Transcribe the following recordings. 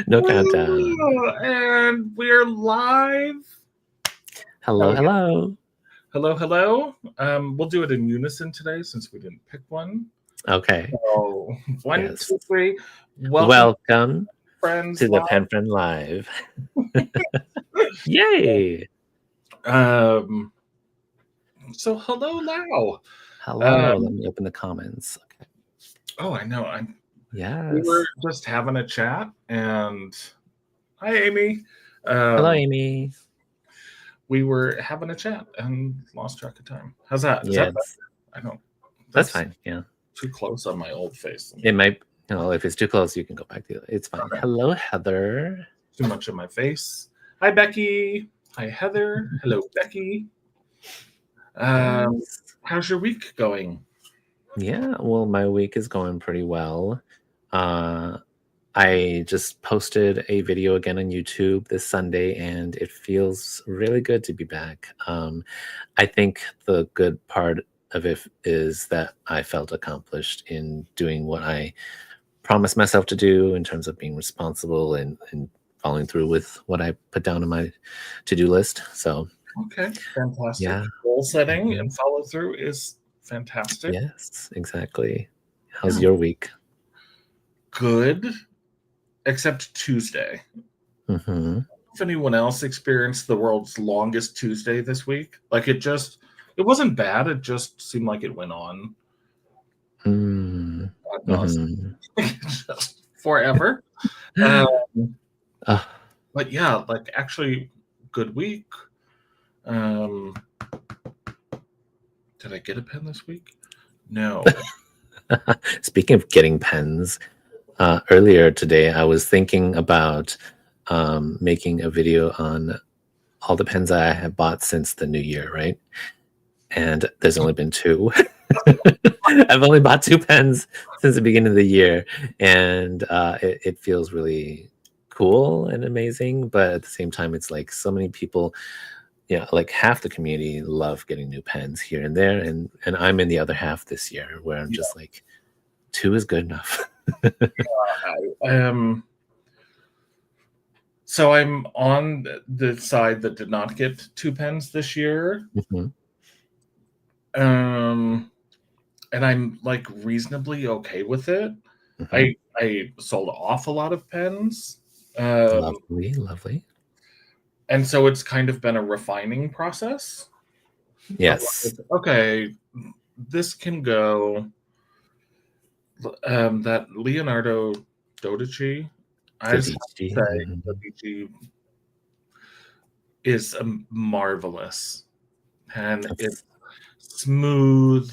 No countdown. And we're live. Hello, hello. Hello. We'll do it in unison today since we didn't pick one. Okay. So, one, Yes. 2, 3. Welcome friends, to the Pen Friend Live. Yay! So hello, Lau. Hello. Let me open the comments. Okay. Oh, I know. Yes. We were just having a chat, and hi, Amy. Hello, Amy. We were having a chat and lost track of time. How's that? Is Yes. that better? I don't. That's fine. Yeah. Too close on my old face. It might. If it's too close, you can go back to it. It's fine. Okay. Hello, Heather. Too much of my face. Hi, Becky. Hi, Heather. Hello, Becky. How's your week going? Yeah, well, my week is going pretty well. I just posted a video again on YouTube this Sunday, and it feels really good to be back. I think the good part of it is that I felt accomplished in doing what I promised myself to do in terms of being responsible and following through with what I put down on my to-do list. So, okay, fantastic. Yeah. Goal setting and follow through is fantastic. Yes, exactly. How's your week? Good, except Tuesday. Mm-hmm. If anyone else experienced the world's longest Tuesday this week, like it wasn't bad. It just seemed like it went on. Just forever. But yeah, like actually good week. Did I get a pen this week? No. Speaking of getting pens, earlier today I was thinking about making a video on all the pens I have bought since the new year, right? And there's only been 2. I've only bought 2 pens since the beginning of the year, and it feels really cool and amazing, but at the same time it's like so many people, like half the community love getting new pens here and there, and I'm in the other half this year where I'm just like 2 is good enough. So I'm on the side that did not get 2 pens this year. Mm-hmm. And I'm like reasonably okay with it. Mm-hmm. I sold off a lot of pens. Lovely. And so it's kind of been a refining process. Yes. Okay, this can go. That Leonardo Dodici, Dodici is marvelous, and it's smooth.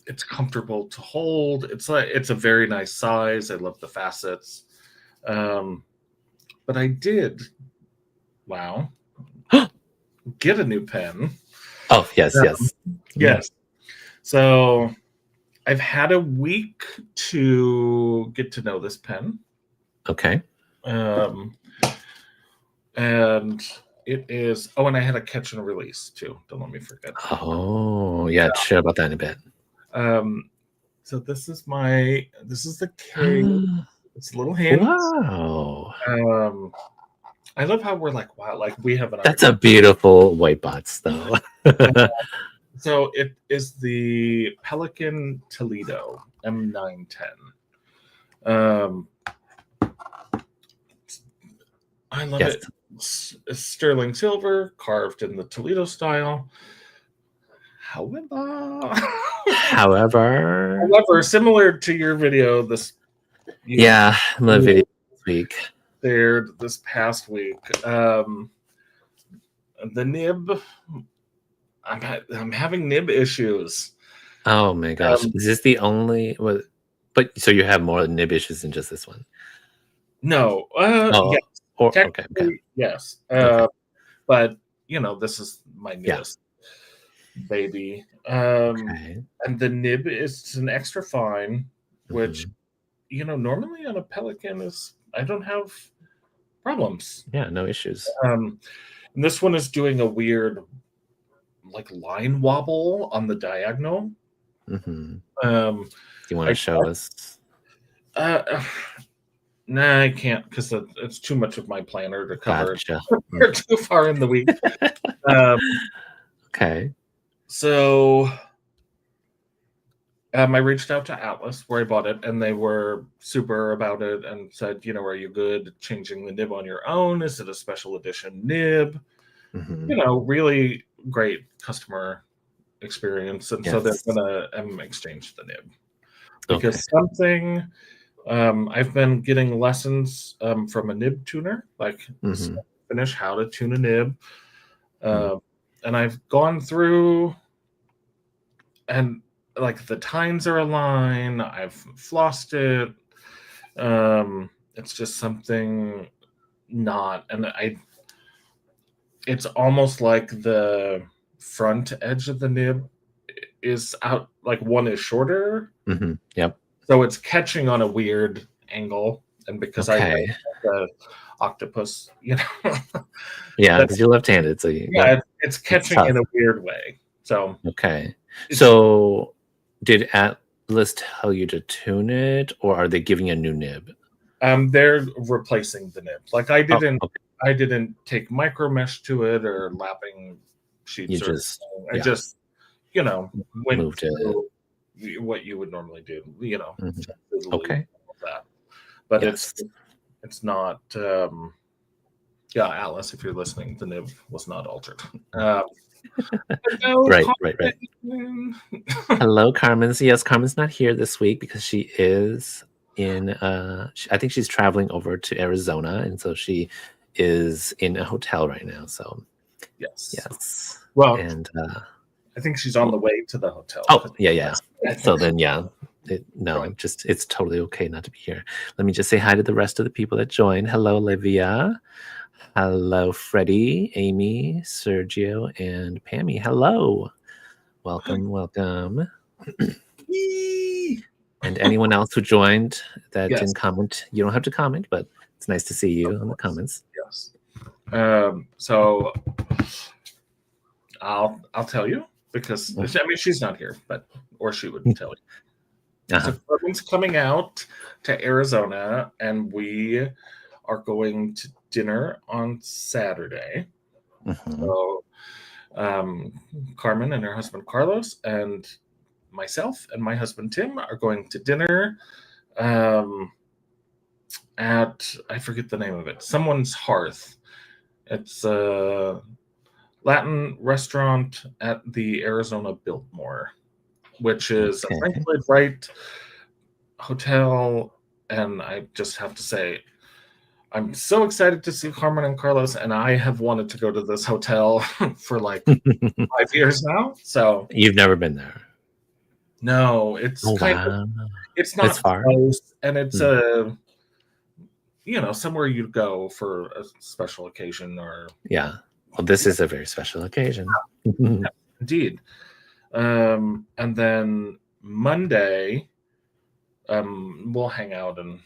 It's comfortable to hold. It's a very nice size. I love the facets. But I did, get a new pen. Oh, yes. Yes. So I've had a week to get to know this pen. Okay. And it is. Oh, and I had a catch and release too. Don't let me forget. Oh, yeah. Share about that in a bit. So this is the case. It's a little hint. Wow. I love how we're like, wow, like we have an. That's a beautiful white box, though. So it is the Pelican Toledo M910. I love it. It's sterling silver, carved in the Toledo style. However, similar to your video, my video this week. There, this past week, the nib. I'm having nib issues. Oh my gosh! Is this the only? But so you have more nib issues than just this one? No. Yes. Okay. Yes. But this is my newest baby. And the nib is an extra fine, which normally on a Pelican I don't have problems. Yeah, no issues. And this one is doing a weird like line wobble on the diagonal. Do you want to show us? Nah, I can't because it's too much of my planner to cover. Gotcha. We're too far in the week. Um, Okay. so I reached out to Atlas where I bought it, and they were super about it and said, are you good at changing the nib on your own? Is it a special edition nib? Hmm. Really great customer experience. And so they're Yes. going to exchange the nib Okay. because something I've been getting lessons from a nib tuner, like Hmm. finish how to tune a nib. Hmm. And I've gone through and like the tines are aligned. I've flossed it. It's just something not, and it's almost like the front edge of the nib is out, like one is shorter. Hmm. Yep. So it's catching on a weird angle. And because I Okay. write the octopus, Yeah, that because you're left-handed, so yep, it's it's catching in tough. a weird way. So Okay. it's So did Atlas tell you to tune it, or are they giving you a new nib? they're replacing the nib. Like Oh, okay. I didn't take micro mesh to it or lapping You sheets or just, anything. I yeah, just, went moved it. through what you would normally do, Hmm. check the loop, Okay. all of that. But Yes. it's not yeah, Alice, if you're listening, the nib was not altered. No Right, right, right. comment. Hello, Carmen. So yes, Carmen's not here this week because she is in I think she's traveling over to Arizona, and so she is in a hotel right now. So Yes. yes. Well, And I think she's on the way to the hotel. oh, yeah, yeah. I So think then yeah. No, joined. just it's totally okay not to be here. Let me just say hi to the rest of the people that joined. Hello, Olivia. Hello, Freddie, Amy, Sergio, and Pammy. Hello. Welcome, welcome. And anyone else who joined that Yes. didn't comment, you don't have to comment, but it's nice to see you in the comments. Yes. So I'll tell you because I mean she's not here, or she would tell you. Uh-huh. So Corbin's coming out to Arizona, and we are going to dinner on Saturday. Mhm. So Carmen and her husband Carlos and myself and my husband Tim are going to dinner at, I forget the name of it, someone's hearth. It's a Latin restaurant at the Arizona Biltmore, which is a Okay. Frank Lloyd Wright hotel. And I just have to say, I'm so excited to see Carmen and Carlos, and I have wanted to go to this hotel for like 5 years now. So You've never been there. no, it's Oh kind of, wow. it's It's not far. close, and it's Hmm. somewhere you'd go for a special occasion or Yeah. Well, this is a very special occasion. indeed. And then Monday, we'll hang out and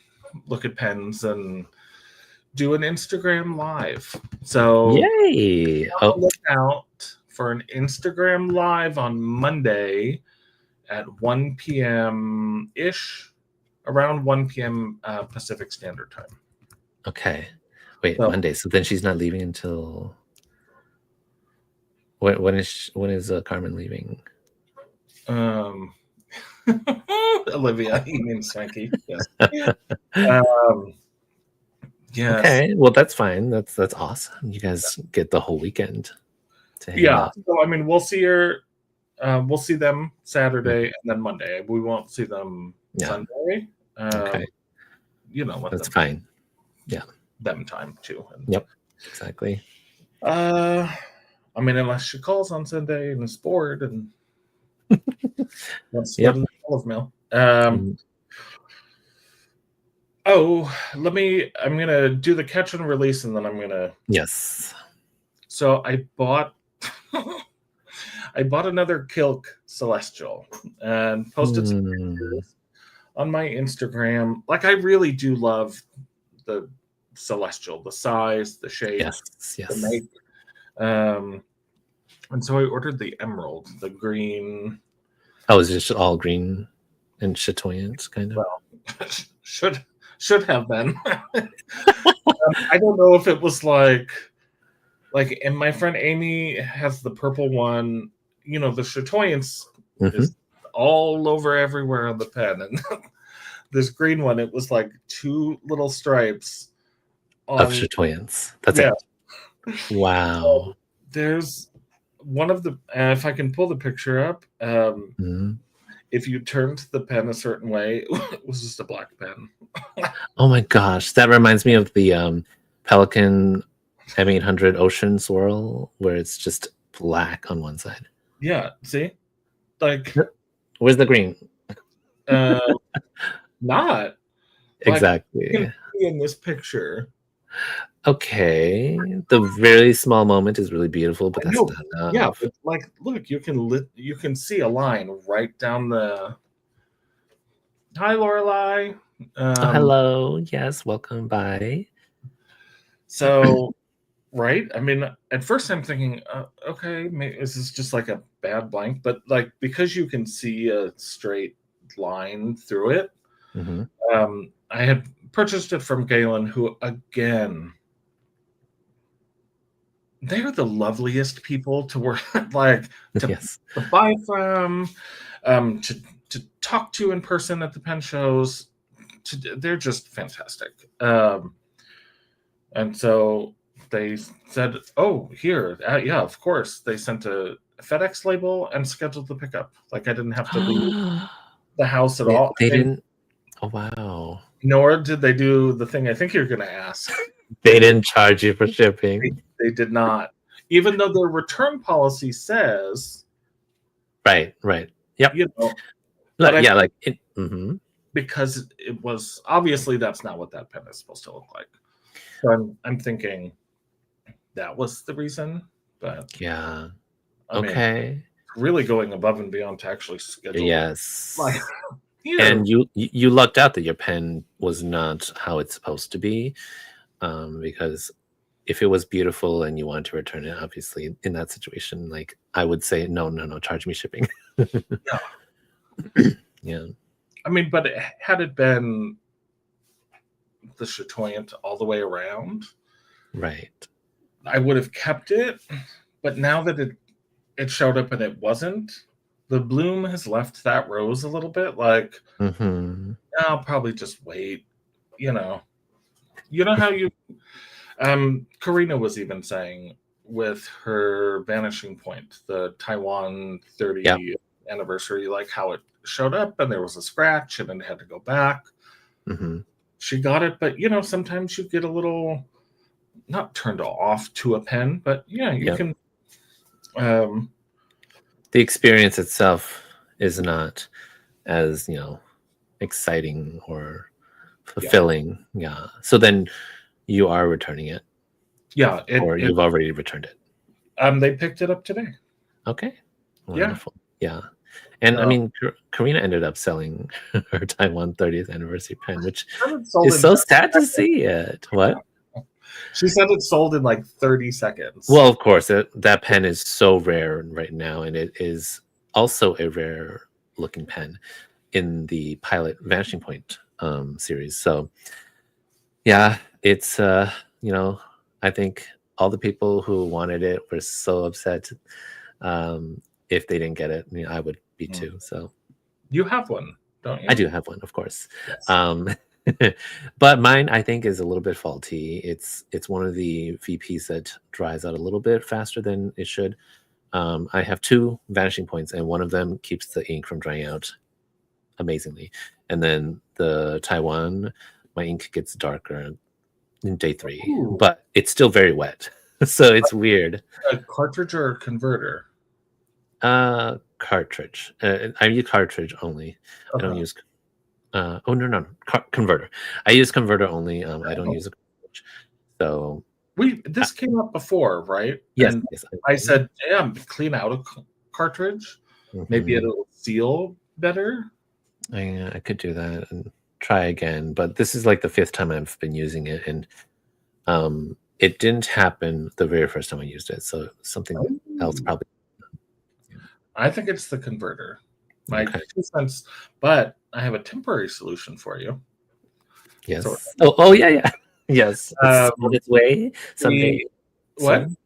look at pens and do an Instagram live. So Yay. Oh, look out for an Instagram live on Monday at 1 p.m. ish, around 1 p.m. Pacific Standard Time. okay. Wait, So Monday. So then she's not leaving until when is Carmen leaving? Olivia, you mean Swanky? Yes. Um, yes. Okay. Well, that's fine. That's awesome. You guys get the whole weekend to hang Yeah. out. So I mean, we'll see her. We'll see them Saturday and then Monday. We won't see them Yeah. Sunday. Okay. Let That's them fine. Yeah. them time too. And, Yep. Exactly. I mean, unless she calls on Sunday and is bored and wants to Yep. go to the olive mill. Mm, I'm gonna do the catch and release, and then I'm gonna. yes. So I bought another Kilk Celestial and posted some pictures on my Instagram. Like, I really do love the Celestial, the size, the shape, Yes. the Yes. make. And so I ordered the emerald, the green. Oh, is it just all green and chatoyant kind of? Well, should have been. I don't know if it was like, and my friend Amy has the purple one. You know, the chatoyance Hmm. is all over everywhere on the pen, and this green one, it was like two little stripes Of on. chatoyance. That's Yeah. it. Wow. There's one of the. If I can pull the picture up, Mhm. if you turned the pen a certain way, it was just a black pen. Oh my gosh, that reminds me of the Pelican M800 Ocean Swirl, where it's just black on one side. Yeah, see, like, Yep. Where's the green? uh, not like you can Exactly. see in this picture. Okay. The very small moment is really beautiful, but I that's know, not yeah, enough. but like, look, you can see a line right down the. Hi, Lorelai. Oh, Um, hello. Yes, welcome by. so right, I mean, at first I'm thinking, okay, is this just like a bad blank? But like because you can see a straight line through it, Hmm. I had purchased it from Galen, who again they're the loveliest people to work like to, Yes. to buy from, to talk to in person at the pen shows. They're just fantastic. And so they said, "Oh, here, yeah, of course." They sent a FedEx label and scheduled the pickup. Like I didn't have to leave the house at they, all. they I mean, didn't. Oh, wow. nor did they do the thing I think you're going to ask. They didn't charge you for They, shipping. they did not, even though their return policy says, Right, right. Yep. you know. But I Yeah, think like it. Hmm. because it was obviously that's not what that pen is supposed to look like. So I'm thinking that was the reason. But Yeah. I mean, Okay. really going above and beyond to actually schedule like Yes. here. And you lucked out that your pen was not how it's supposed to be, because if it was beautiful and you wanted to return it, obviously in that situation, like I would say, no, no, no, charge me shipping. Yeah. Yeah. I mean, but had it been the chatoyant all the way around, Right. I would have kept it. But now that it showed up and it wasn't, the bloom has left that rose a little bit. Like Hmm. I'll probably just wait. You know, how you. Karina was even saying with her Vanishing Point, the Taiwan Yep. 30th anniversary, like how it showed up and there was a scratch and it had to go back. Hmm. She got it, but sometimes you get a little not turned off to a pen, but yeah, you Yep. can. Um, The experience itself is not as, exciting or yeah, fulfilling. Yeah. So then you are returning it, yeah. or It you've already returned it. they picked it up today. Okay. Yeah, Wonderful. Yeah. And I uh, mean, Karina ended up selling her Taiwan 30th anniversary pen, which it sold is in so 30 sad to seconds. see it. What? She said it sold in like 30 seconds. Well, of course, that pen is so rare right now, and it is also a rare looking pen in the Pilot Vanishing Point series. So, yeah, it's I think all the people who wanted it were so upset if they didn't get it. I mean, I would be Mm. too. So You have one, don't I you? do have one, of course. Yes. Um, but mine, I think, is a little bit faulty. It's one of the VPs that dries out a little bit faster than it should. I have two vanishing points, and one of them keeps the ink from drying out amazingly. And then the Taiwan, my ink gets darker in day three, Ooh, but it's still very wet. So it's weird. a cartridge or a converter? Cartridge. I use cartridge only. I don't Okay. use. Oh, no, no, no. Converter. I use converter only. I don't Oh. use a cartridge. So This came up before, right? yes, And yes. I said, "Damn, clean out a cartridge. Maybe Mhm. it'll seal better." I could do that and try again, but this is like the fifth time I've been using it, and it didn't happen the very first time I used it. So something else Ooh. probably. I think it's the converter. My Okay. 2 cents, but I have a temporary solution for you. sort Yes. Oh, yeah. Yes, it's of. on its way someday. The what? Some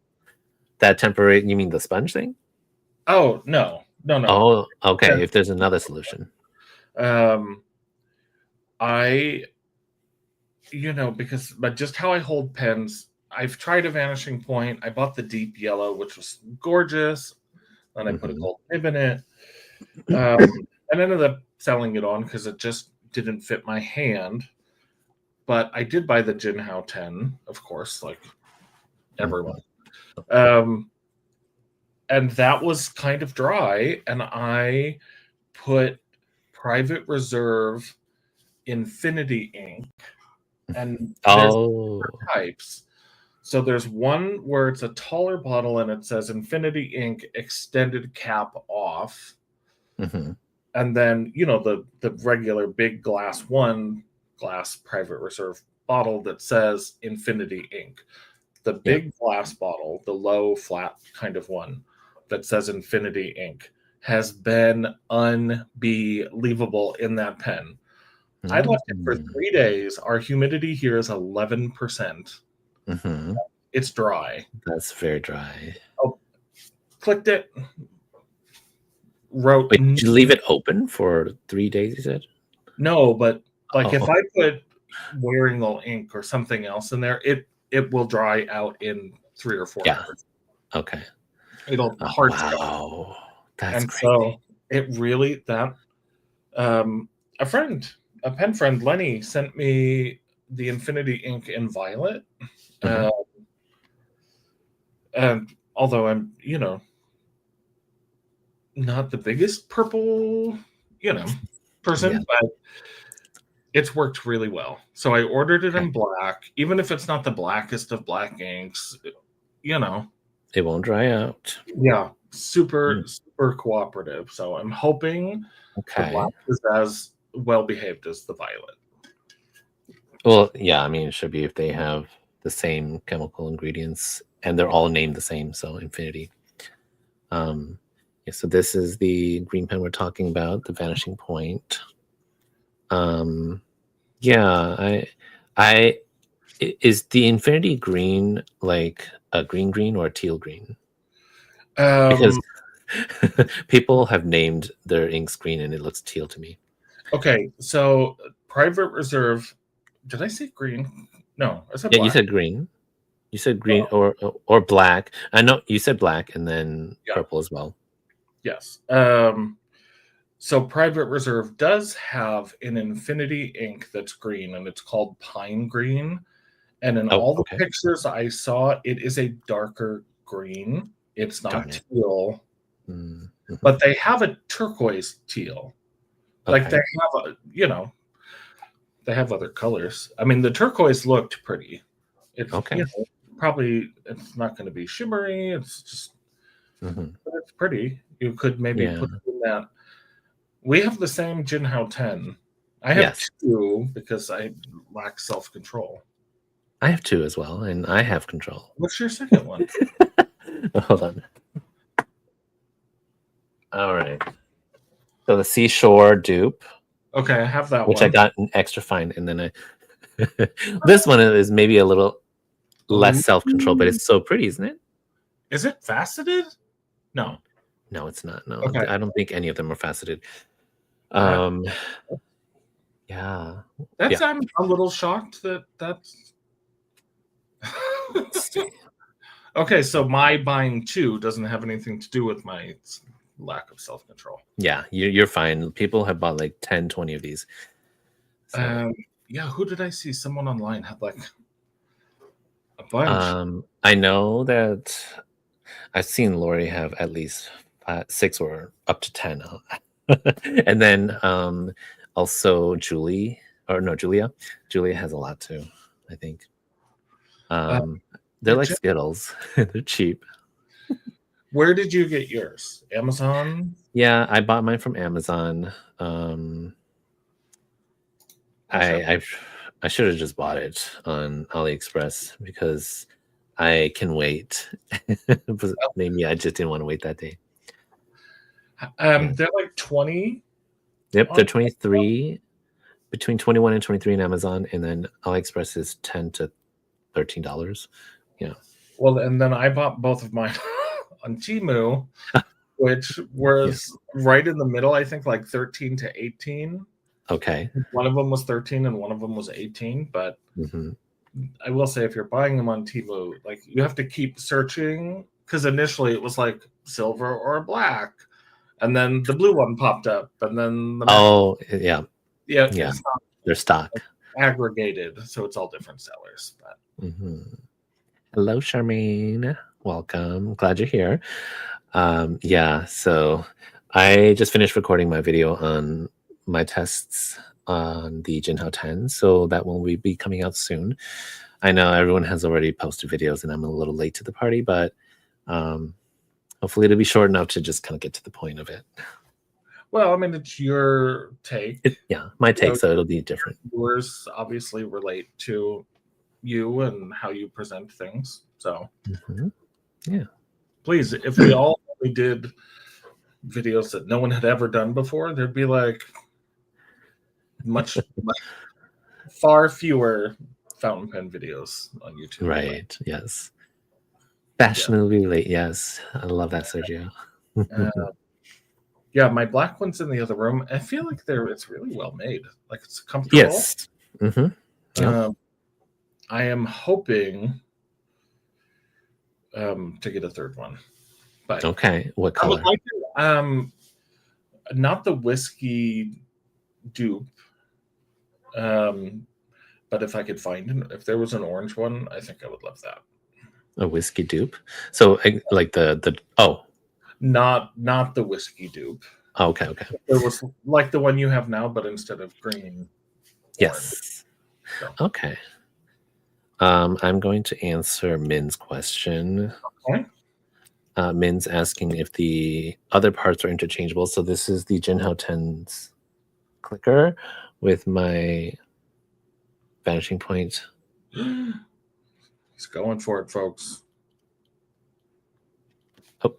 that temporary you mean the sponge thing? Oh, no. No, no. Oh, okay, Pen. if there's another solution. Um, I because but just how I hold pens, I've tried a vanishing point. I bought the deep yellow, which was gorgeous. Then I put a Mhm. gold nib in it. And ended up selling it on because it just didn't fit my hand. But I did buy the Jinhao 10, of course, like everyone. Mhm. Um, and that was kind of dry. And I put Private Reserve Infinity ink. And there's Oh. types. So there's one where it's a taller bottle and it says Infinity Ink extended cap off. Mhm. And then, the regular big glass Private Reserve bottle that says Infinity Ink. The Yeah. big glass bottle, the low flat kind of one that says Infinity Ink, has been unbelievable in that pen. I left it for Mm. 3 days. Our humidity here is 11%. Mhm. It's dry. That's very dry. Oh, clicked it, wrote Wait, did you leave it open for 3 days, you said? no, but like if Oh, I put Wearingle ink or something else in there, it will dry out in 3 or 4 yeah. hours. Okay. It'll Oh, hard stop. wow. That's And crazy. so it really that a friend, a pen friend, Lenny, sent me the Infinity ink in violet. Mhm. Uh, and although I'm, not the biggest purple, you know, Yeah. person, but it's worked really well. So I ordered it Okay. in black, even if it's not the blackest of black inks, you know. It won't dry out. Yeah, super, Mm. super cooperative. So I'm hoping the black Okay. is as well behaved as the violet. Well, yeah, I mean, it should be if they have the same chemical ingredients and they're all named the same, so infinity. Um, yeah, so this is the green pen we're talking about, the vanishing point. Um, yeah, I is the infinity green like a green or a teal green? Because Um, people have named their inks green and it looks teal to me. okay, so Private Reserve. Did I say green? No, I said Yeah, you black. said green. You said green Oh, or black. I know you said black and then yeah, purple as well. yes. So Private Reserve does have an Infinity ink that's green, and it's called Pine Green. And in Oh, all the okay. pictures I saw, it is a darker green. It's Darn not it. teal, Mhm. but they have a turquoise teal. Like they Okay. have they have other colors. I mean, the turquoise looked pretty. It's Okay. probably it's not going to be shimmery. It's just Mhm. but it's pretty. You could maybe Yeah. put it in that. We have the same Jinhao 10. I have Yes. two because I lack self control. I have 2 as well, and I have control. What's your second one? Hold on. All right. So the seashore dupe, Okay, I have that which I one. got an extra fine, and then I this one is maybe a little less Ooh. self-control, but it's so pretty, isn't it? Is it faceted? No. No, it's not. No, Okay. I don't think any of them are faceted. That Um, yeah. that's Yeah. I'm a little shocked that that's Let's see. okay. So my buying two doesn't have anything to do with my lack of self control. Yeah, you're fine. People have bought like 10, 20 of these. So, Um, yeah. Who did I see? Someone online had like a bunch. I know that I've seen Lori have at least 6 or up to 10. And then also Julie, or no, Julia. Julia has a lot too, I think. Uh, Um, they're yeah. like Skittles. They're cheap. Where did you get yours? Amazon. Yeah, I bought mine from Amazon. Um, How's that? I I should have just bought it on AliExpress because I can wait. But maybe I just didn't want to wait that day. Yeah. They're like 20 Yep, they're on. 23, between 21 and 23 in Amazon, and then AliExpress is $10 to $13. Yeah. Well, and then I bought both of mine on Temu, which Yeah. was right in the middle, I think, like 13 to 18. Okay. One of them was 13 and one of them was 18. But I will say, if you're buying them on Temu, like, you have to keep searching, because initially it was like silver or black, and then the blue one popped up, and then the yeah. yeah, Yeah. it's not Their stock aggregated, so it's all different sellers. But hello, Charmaine. Welcome. Glad you're here. Yeah, so I just finished recording my video on my tests on the Jinhao 10, so that one will be coming out soon. I know everyone has already posted videos, and I'm a little late to the party, but hopefully it'll be short enough to just kind of get to the point of it. Well, I mean, it's your take. Yeah, my take, so it'll be different. Viewers obviously relate to you and how you present things. So, yeah. Please, if we all did videos that no one had ever done before, there'd be like much far fewer fountain pen videos on YouTube. Right. Yes. Fashionably late. Yes. I love that, Sergio. Yeah, my black one's in the other room. I feel like it's really well made. Like, it's comfortable. Yes. I am hoping to get a third one. But okay, what color? I would like not the whiskey dupe, but if I could find if there was an orange one, I think I would love that. A whiskey dupe? So like the not the whiskey dupe. Oh, okay. There was like the one you have now, but instead of green. Yes. So. Okay. I'm going to answer Min's question. Okay. Min's asking if the other parts are interchangeable. So this is the Jinhao 10's clicker with my vanishing point. He's going for it, folks. Oh.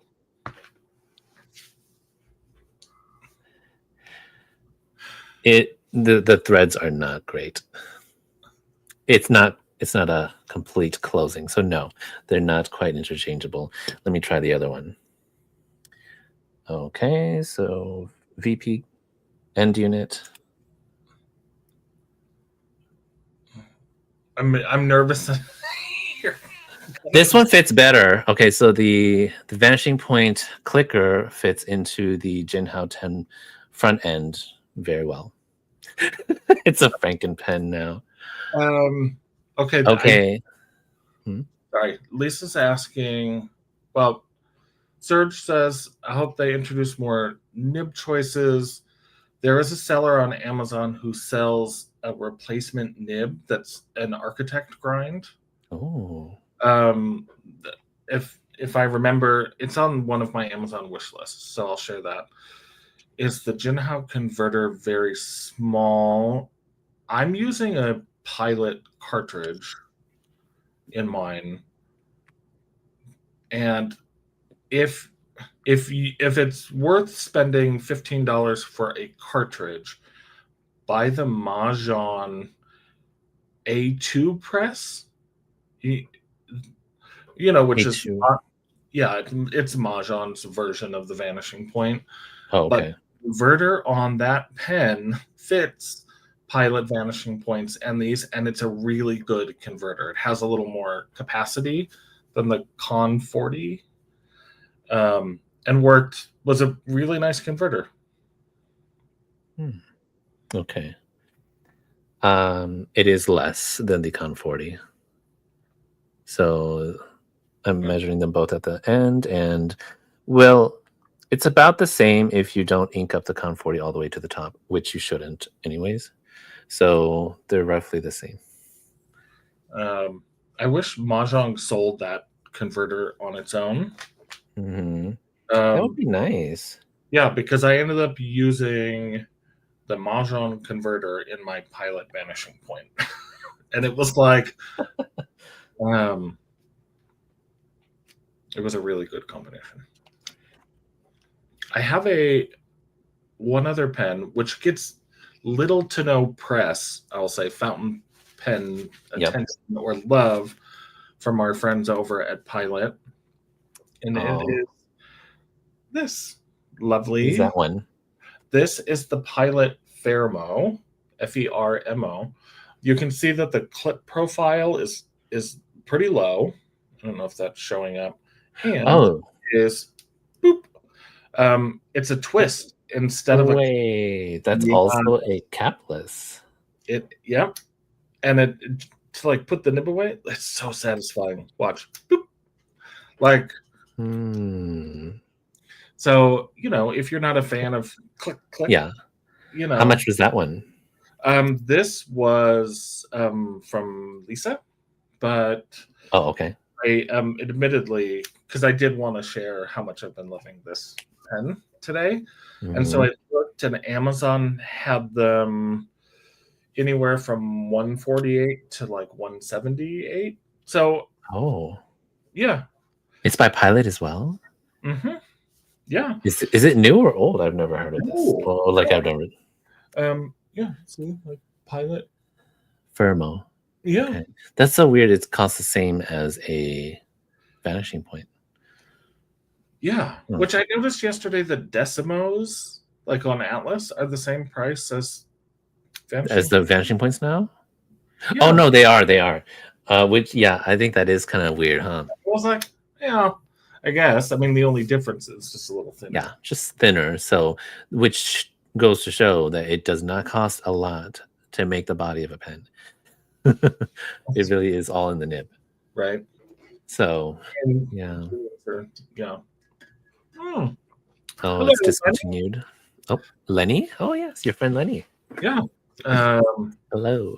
The threads are not great. It's not a complete closing. So no, they're not quite interchangeable. Let me try the other one. Okay, so VP end unit. I'm nervous. This one fits better. Okay, so the vanishing point clicker fits into the Jinhao 10 front end very well. It's a Franken pen now. Okay. Sorry, Lisa's asking. Well, Serge says, I hope they introduce more nib choices. There is a seller on Amazon who sells a replacement nib that's an architect grind. Oh. If I remember, it's on one of my Amazon wish lists, so I'll share that. Is the Jinhao converter very small? I'm using a Pilot cartridge in mine, and if it's worth spending $15 for a cartridge, buy the Mahjong A2 press. Which A2. Is it's Mahjong's version of the Vanishing Point. Oh, okay. But the converter on that pen fits Pilot Vanishing Points and these, and it's a really good converter. It has a little more capacity than the Con 40, and was a really nice converter. Okay. It is less than the Con 40. So I'm measuring them both at the end, and it's about the same if you don't ink up the Con 40 all the way to the top, which you shouldn't anyways. So they're roughly the same. I wish Mahjong sold that converter on its own. That would be nice. Yeah, because I ended up using the Mahjong converter in my Pilot Vanishing Point. And it was like, it was a really good combination. I have one other pen, which gets little to no press, I'll say, fountain pen Yep. attention or love from our friends over at Pilot. And it Oh, is this is lovely. that one? This is the Pilot Fermo, Fermo. You can see that the clip profile is pretty low. I don't know if that's showing up. And Oh, is boop. It's a twist instead of a wait, that's yeah, also a capless. yep. And it to like put the nib away, it's so satisfying. Watch. Boop. Like Hmm. so, if you're not a fan of click click, Yeah. you How know, much was that one? this was from Lisa, but Oh, okay. I admittedly, because I did want to share how much I've been loving this pen today, and so Hmm. I looked, and Amazon had them anywhere from 148 to like 178. So Oh, yeah, it's by Pilot as well. hmm yeah, Is it new or old? I've never heard of this. Ooh, Or like I've never yeah. See, like Pilot, Fermo. yeah. Okay, that's so weird. It costs the same as a Vanishing Point. Yeah, Hmm. which I noticed yesterday the decimos, like on Atlas, are the same price as As Vanishing. the Vanishing Points now? Oh Yeah, no, they are. They are. Which yeah, I think that is kind of weird, huh? I was like, yeah, I guess. I mean, the only difference is just a little thinner. Yeah, just thinner. So, which goes to show that it does not cost a lot to make the body of a pen. It really is all in the nib. Right? So, And yeah. yeah. Hmm. Oh, Hello, it's Lenny. discontinued. Oh, Lenny? Oh, yes, your friend Lenny. Yeah. Um, Hello.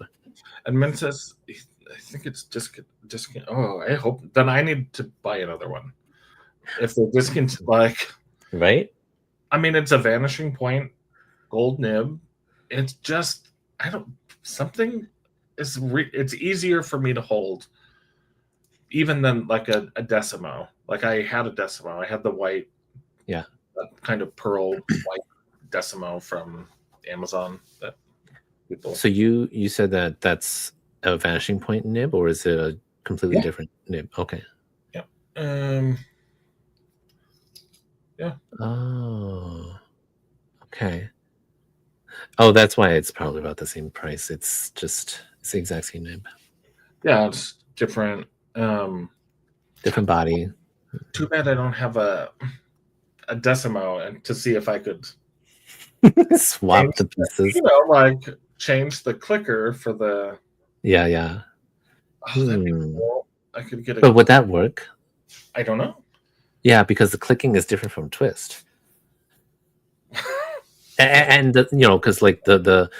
and Min says, I think it's Oh, I hope. Then I need to buy another one. If they're like, Right? I mean, it's a Vanishing Point gold nib. It's just, I don't, something it's easier for me to hold even than like a Decimo. Like I had a Decimo. I had the white, Yeah. kind of pearl white Decimo from Amazon that people. So you said that that's a Vanishing Point nib, or is it a completely Yeah. different nib? Okay. Yeah. Yeah. Oh, okay. Oh, that's why it's probably about the same price. It's the exact same nib. Yeah. It's different. Different body. Too bad I don't have a Decimo and to see if I could Swap the pieces. like change the clicker for the. Yeah, yeah. Oh, that'd be cool. I could get But would that work? I don't know. Yeah, because the clicking is different from twist. And because like the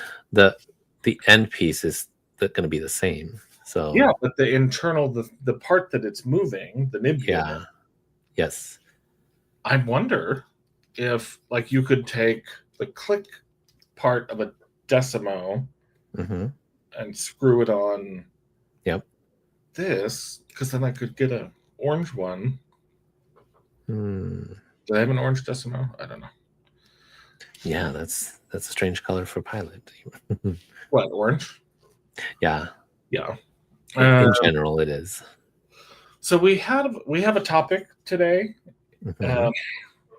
end piece is going to be the same. So yeah, but the internal, the part that it's moving, the nib yeah, unit, yes. I wonder if like you could take the click part of a Decimo and screw it on. Yep. This, because then I could get an orange one. Hmm. Do they have an orange Decimo? I don't know. Yeah, that's a strange color for Pilot. What, orange? Yeah. Yeah. In general, it is. So we have a topic today, Mhm.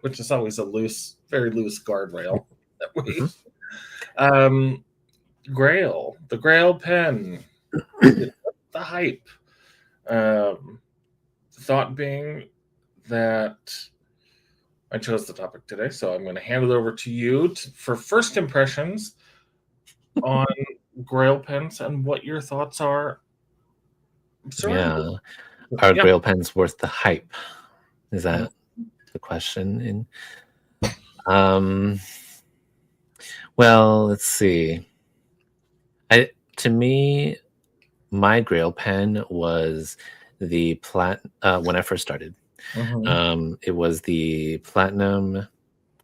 which is always a very loose guardrail that we. Grail, the Grail pen, the hype. The thought being that I chose the topic today, so I'm going to hand it over to you for first impressions on Grail pens and what your thoughts are. Yeah. Are Grail pens worth the hype? Is that the question? Well, let's see. To me, my Grail pen was the when I first started. It was the Platinum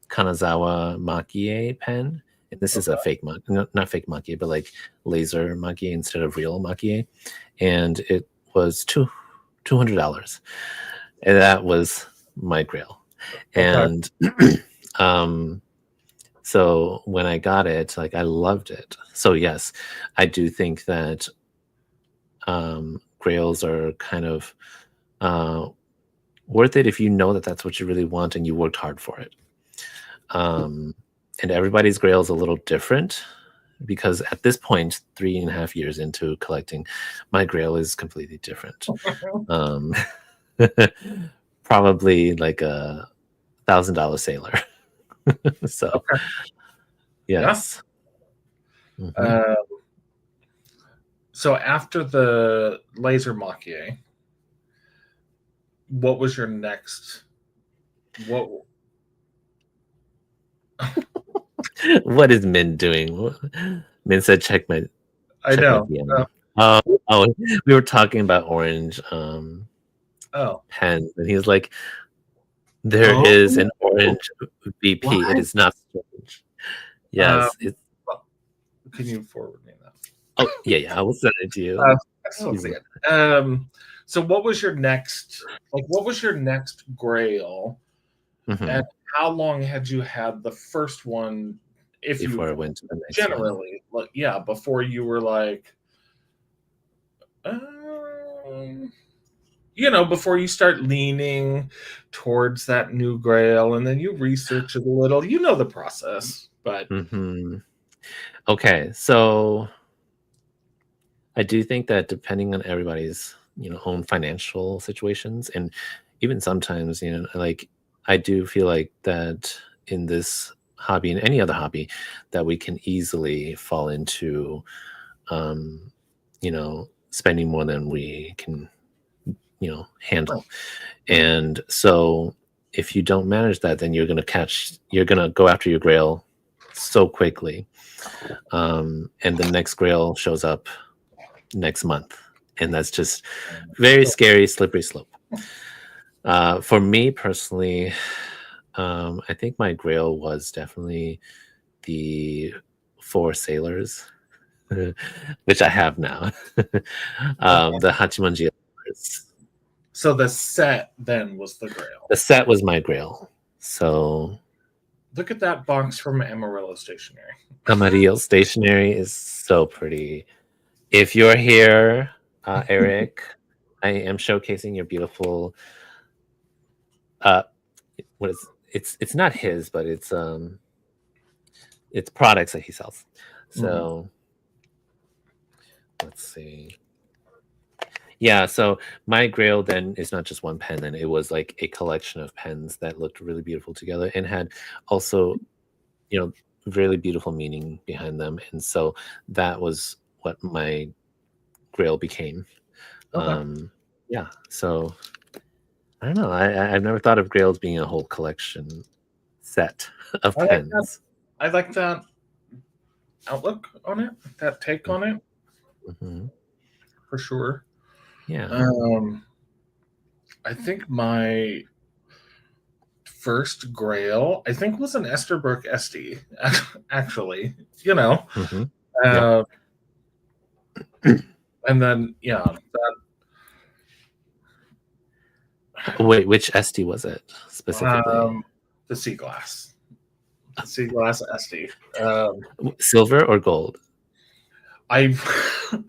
Kanazawa Makie pen. And this is a fake not fake Makie, but like laser Makie instead of real Makie. And it was $200. And that was my Grail. And So when I got it, like, I loved it. So yes, I do think that grails are kind of worth it if you know that that's what you really want and you worked hard for it. And everybody's grail is a little different, because at this point, 3.5 years into collecting, my grail is completely different. Um, Probably like a $1,000 sailor. So Okay. Yeah. yes. Mhm. So after the laser maquis, what was your next? What? What is Min doing? Min said, check my I know. DM. Oh, we were talking about orange Oh. pens, and he was like, there Oh. is an orange VP. It What? is not strange. Um, Yes, it's well, can you forward me that? oh yeah, I will send it to Uh, you. Excellent. So what was your next? Like, what was your next grail? And Mhm. how long had you had the first one? If you Before I went to the next one. generally, like, yeah, before you were like, um, before you start leaning towards that new grail, and then you research it a little. You know the process, but Mhm. Okay, so I do think that depending on everybody's, own financial situations, and even sometimes, like, I do feel like that in this hobby and any other hobby, that we can easily fall into, um, spending more than we can, handle. And so if you don't manage that, then you're going to go after your grail so quickly. And the next grail shows up next month. And that's just very scary, slippery slope. For me personally, I think my grail was definitely the Four Sailors, which I have now. The Hachimanji. so the set then was the grail. The set was my grail. So Look at that box from Amarillo Stationery. Amarillo stationery is so pretty. If you're here, Eric, I am showcasing your beautiful. What is it's not his, but it's products that he sells. Mhm. So let's see. Yeah, so my grail then is not just one pen, then it was like a collection of pens that looked really beautiful together and had also, you know, really beautiful meaning behind them. And so that was what my grail became. Okay. Yeah, so I don't know. I've never thought of grails being a whole collection set of I like that. pens. I like that outlook on it, that take on it, Hmm. for sure. Yeah. Um, I think my first grail, I think, was an Esterbrook SD, actually, you know. Hmm. Yep. Uh, and then, yeah, Wait, which SD was it specifically? the Sea Glass. The Sea Glass SD. Um, Silver or gold? I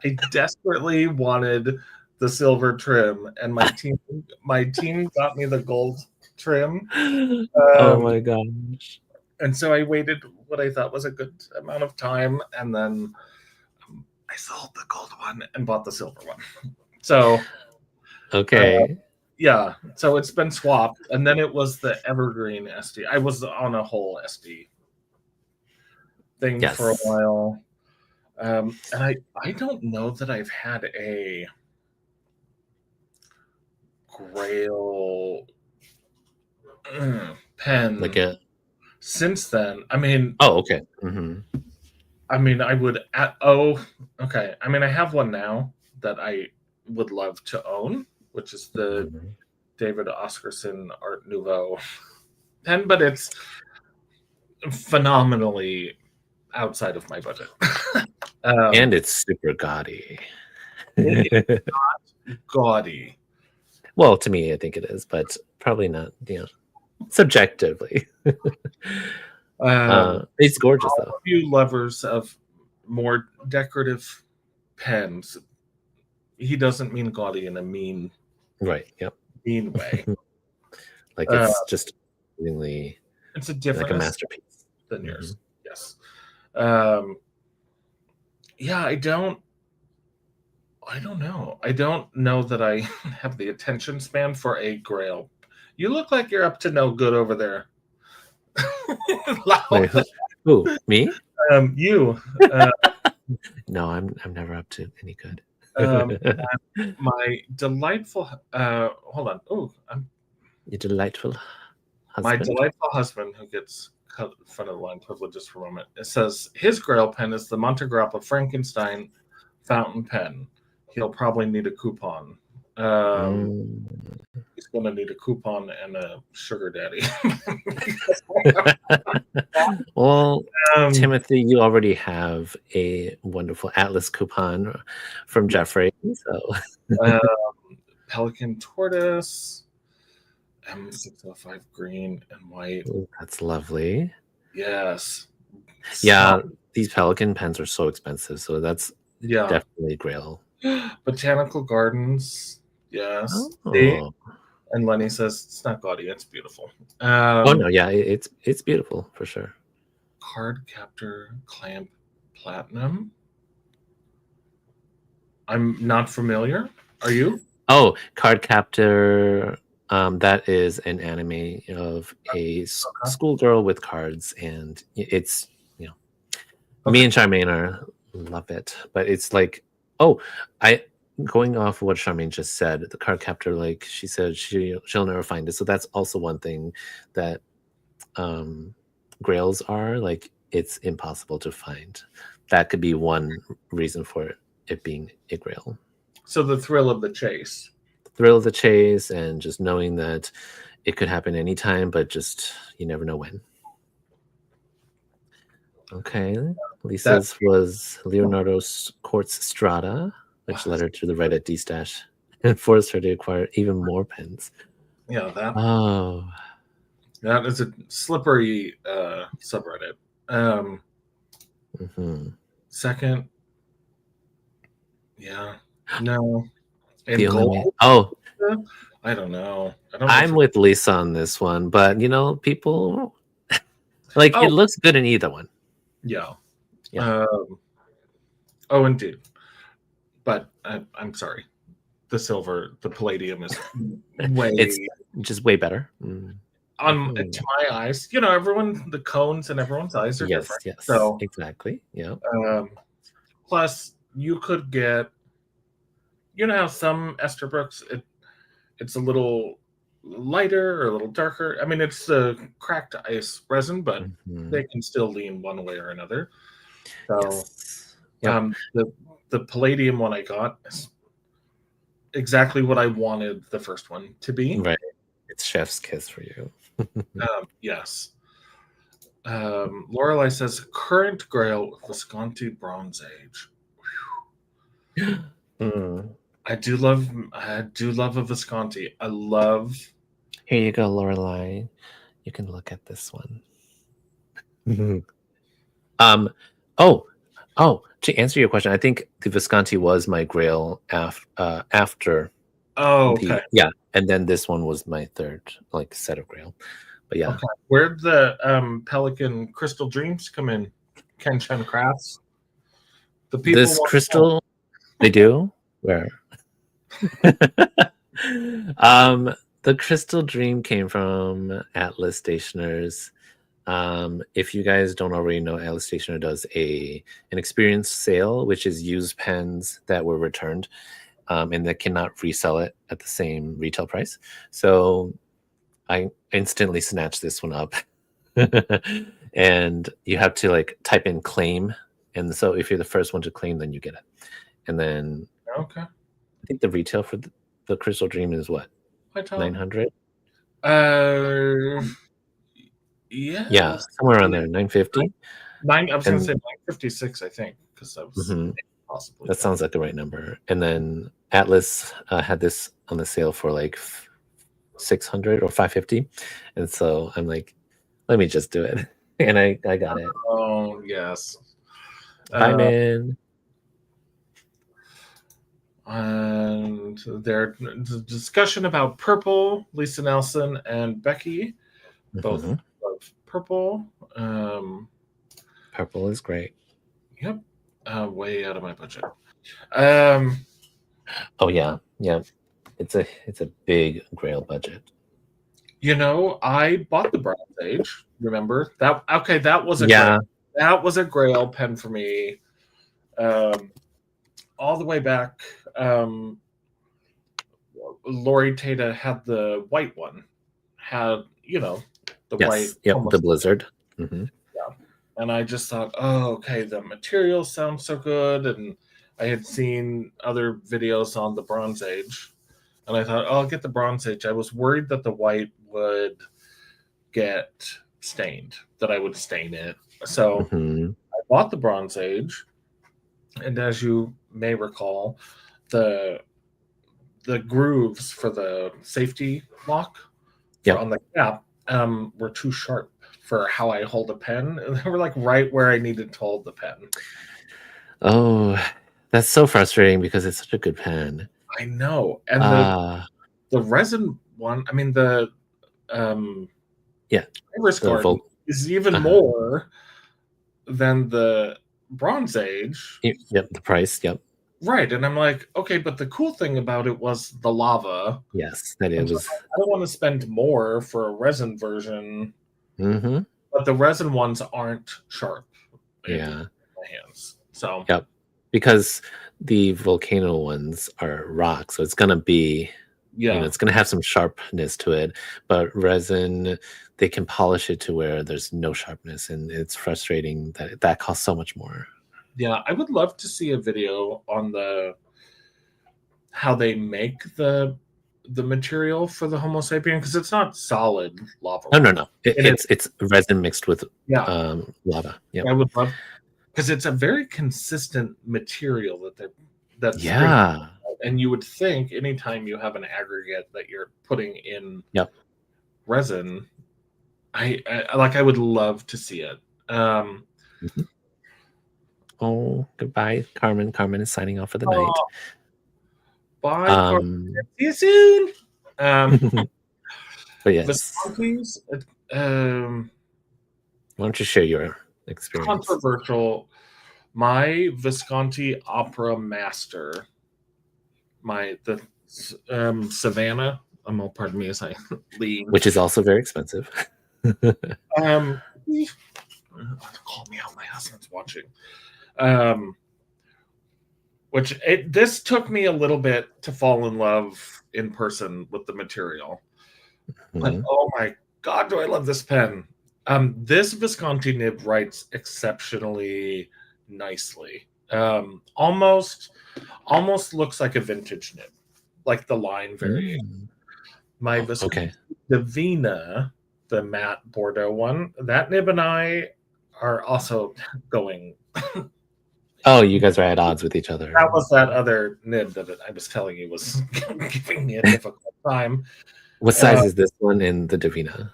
I desperately wanted the silver trim, and my team got me the gold trim. Oh Um, my gosh. and so I waited what I thought was a good amount of time, and then I sold the gold one and bought the silver one. So Okay. yeah, so it's been swapped, and then it was the Evergreen SD. I was on a whole SD thing for a Yes. while, and I don't know that I've had a Grail Like pen a since then. I mean, oh, okay. Hmm. I would oh, okay. I mean, I have one now that I would love to own, which is the Hmm. David Oscarson Art Nouveau pen, but it's phenomenally outside of my budget. And um, it's super gaudy. it is gaudy. Well, to me, I think it is, but probably not, subjectively. It's For gorgeous all though. of you lovers of more decorative pens, he doesn't mean gaudy in a Right. Yep. mean way. Like Uh, it's just really it's a like different a aesthetic masterpiece. than Hmm. yours. Yes. Um, yeah, I don't know. I don't know that I have the attention span for a Grail. You look like you're up to no good over there. Wait, who? Me? You. Uh, No, I'm never up to any good. um, my delightful. Hold on. Oh, Your delightful my husband. delightful husband who gets cut front of the line privileges for a moment. It says his Grail pen is the Montegrappa Frankenstein fountain pen. He'll probably need a coupon. Um, Mm. he's going to need a coupon and a sugar daddy. Well, um, Timothy, you already have a wonderful Atlas coupon from Jeffrey. So uh, Pelican tortoise, M605 green and white. ooh, that's lovely. Yes. Yeah, Slop. these Pelican pens are so expensive, so that's Yeah. definitely Grail. Botanical gardens. Yes. See? Oh. And Lenny says it's not gaudy, it's beautiful. Oh no, yeah, it's beautiful for sure. Card captor clamp platinum. I'm not familiar. Are you? Oh, Card Captor. That is an anime of a Okay. schoolgirl with cards, and it's me Okay. and Charmaine are love it, but it's like, oh, I going off of what Charmaine just said, the Card Captor, like she said, she'll never find it. So that's also one thing that um, Grails are like. It's impossible to find. That could be one reason for it being a Grail. So the thrill of the chase. Thrill of the chase and just knowing that it could happen anytime, but just you never know when. Okay. That Lisa's was Leonardo's Quartz Strata, which led her to the Reddit D stash and forced her to acquire even more pens. yeah, Oh. that is a slippery subreddit. Hmm. Second, yeah, no, The and only way. gold. Oh, I don't know. I don't know if I'm with Lisa on this one, but people like it oh looks good in either one. yeah. Yeah. Oh, indeed. But I'm sorry. The palladium is way It's just way better. Mm. to my eyes. Everyone, the cones in everyone's eyes are Yes, different. yes, So, exactly. Yeah. plus you could get, how some Esterbrooks it's a little lighter or a little darker. I mean, it's the cracked ice resin, but Mhm. they can still lean one way or another. So, Yes. Yep. the palladium one I got is exactly what I wanted the first one to be. Right. It's chef's kiss for you. Yes. Lorelei says current Grail Visconti Bronze Age. Mm. I do love a Visconti. I love. Here you go, Lorelai. You can look at this one. um. Oh. To answer your question, I think the Visconti was my Grail after Oh, okay. and then this one was my third set of Grail. But yeah. Okay. Where'd the Pelican Crystal Dreams come in? Ken Chen Crafts. The people This crystal, they do where. The Crystal Dream came from Atlas Stationers. If you guys don't already know, Atlas Stationer does an experience sale, which is used pens that were returned and that cannot resell it at the same retail price. So I instantly snatched this one up. And you have to type in claim. And so if you're the first one to claim, then you get it. And then okay. I think the retail for the Crystal Dream is what? 900? Yeah. Yeah, somewhere around there, 950. I was going to say 956, I think, because that was possibly. That sounds like the right number. And then Atlas had this on the sale for 600 or 550, and so I'm like, let me just do it. and I got it. Oh, yes. Bye, man. And there's a discussion about purple. Lisa Nelson and Becky both Mhm. love purple. Purple is great. Yep. Way out of my budget. Um, Oh yeah, yeah. It's a big Grail budget. I bought the Bronze Age. Remember that? Okay, that was a Yeah. Grail pen for me. All the way back. Lori Tata had the white one. Had the white Yes. Yep. The almost. Blizzard. Hmm. Yeah. And I just thought, oh, okay, the materials sound so good. And I had seen other videos on the Bronze Age. And I thought, oh, I'll get the Bronze Age. I was worried that the white would get stained, that I would stain it. So Hmm. I bought the Bronze Age. And as you may recall, the grooves for the safety lock Yep. on the cap were too sharp for how I hold a pen. They were like right where I needed to hold the pen. Oh, that's so frustrating because it's such a good pen. I know. And the resin one, I mean yeah, Iris the Garden is even more than the Bronze Age. Yep, the price. Yep. Right. And I'm like, okay, but the cool thing about it was the lava. Yes, that it And so was. I don't want to spend more for a resin version, Mm-hmm. but the resin ones aren't sharp. Yeah. My hands. So Yep. Because the volcano ones are rock, so it's gonna be, it's gonna have some sharpness to it. But resin, they can polish it to where there's no sharpness, and it's frustrating that costs so much more. Yeah, I would love to see a video on how they make the material for the Homo sapien, because it's not solid lava. No. It's resin mixed with lava. Yeah, I would love, because it's a very consistent material that's yeah. and you would think anytime you have an aggregate that you're putting in Yep. resin, I would love to see it. Mm-hmm. Oh, goodbye, Carmen. Carmen is signing off for the night. Bye, Carmen. See you soon. But yes. Why don't you share your experience? Controversial. My Visconti Opera Master, the Savannah. Pardon me as I lean. Which is also very expensive. Call me out. My husband's watching. This took me a little bit to fall in love in person with the material. Mm-hmm. But oh my God, do I love this pen. This Visconti nib writes exceptionally nicely. Almost looks like a vintage nib, like the line variation. My Visconti Divina, the matte Bordeaux one, that nib and I are also going. Oh, you guys are at odds with each other. That was that other nib that I was telling you was giving me a difficult time. What size is this one in the Divina?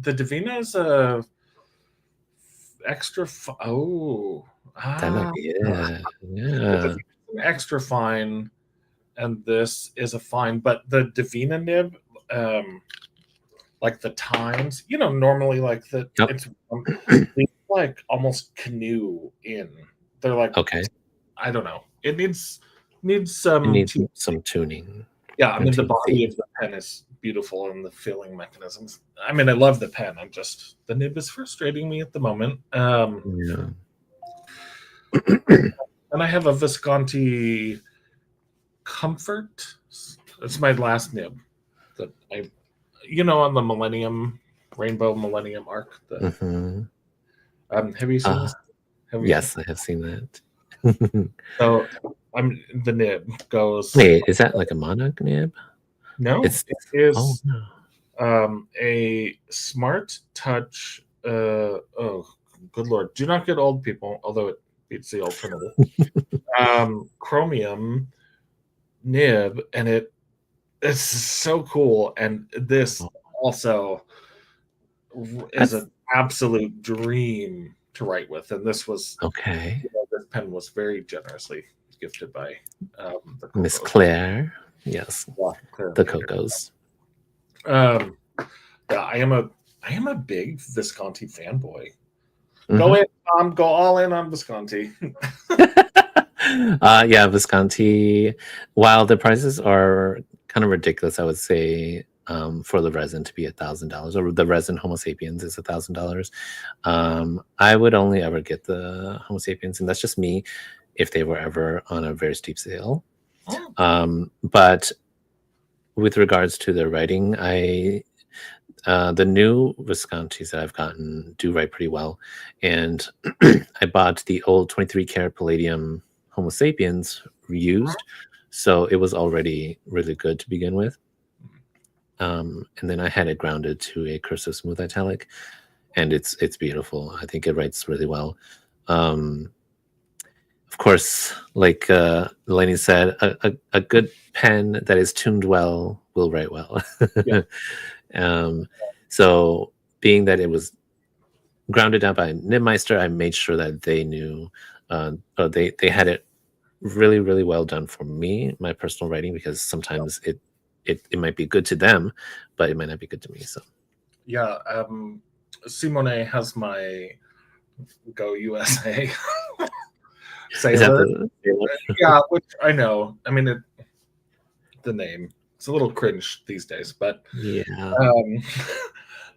The Divina is a extra. That might be it. Yeah. An extra fine, and this is a fine. But the Divina nib, like the tines, normally like it's like almost canoe in. They're like, okay. I don't know. It needs some tuning. Yeah, I mean the body of the pen is beautiful and the filling mechanisms. I mean, I love the pen. The nib is frustrating me at the moment. Yeah. And I have a Visconti Comfort. It's my last nib that I, on the Rainbow Millennium arc. Have you seen this? Yes, I have seen that. So the nib goes. Wait, is that like a monarch nib? No, it is a Smart Touch. Oh, good Lord! Do not get old, people. Although it beats the alternative. Chromium nib, and it's so cool. And this also is absolute dream to write with, and this was Okay. this pen was very generously gifted by the Miss Cocos. Claire. Yes. Yeah, Claire The Painter. Cocos. Yeah, I am a big Visconti fanboy. Go Mhm. in, Tom. Go all in on Visconti. Yeah, Visconti. While the prices are kind of ridiculous, I would say for the resin to be $1,000, or the resin Homo sapiens is $1,000. I would only ever get the Homo sapiens, and that's just me, if they were ever on a very steep sale. But with regards to the writing, the new Viscontis that I've gotten do write pretty well, and I bought the old 23 karat palladium Homo sapiens reused, so it was already really good to begin with. And then I had it grounded to a cursive smooth italic, and it's beautiful. I think it writes really well. Of course, like Lenny said, a good pen that is tuned well will write well. Yeah. So being that it was grounded down by Nibmeister, I made sure that they knew, they had it really, really well done for me, my personal writing, because sometimes it might be good to them, but it might not be good to me. So yeah, Simone has my Go USA is that sailor. Yeah, which I know. I mean, the name it's a little cringe these days, but yeah.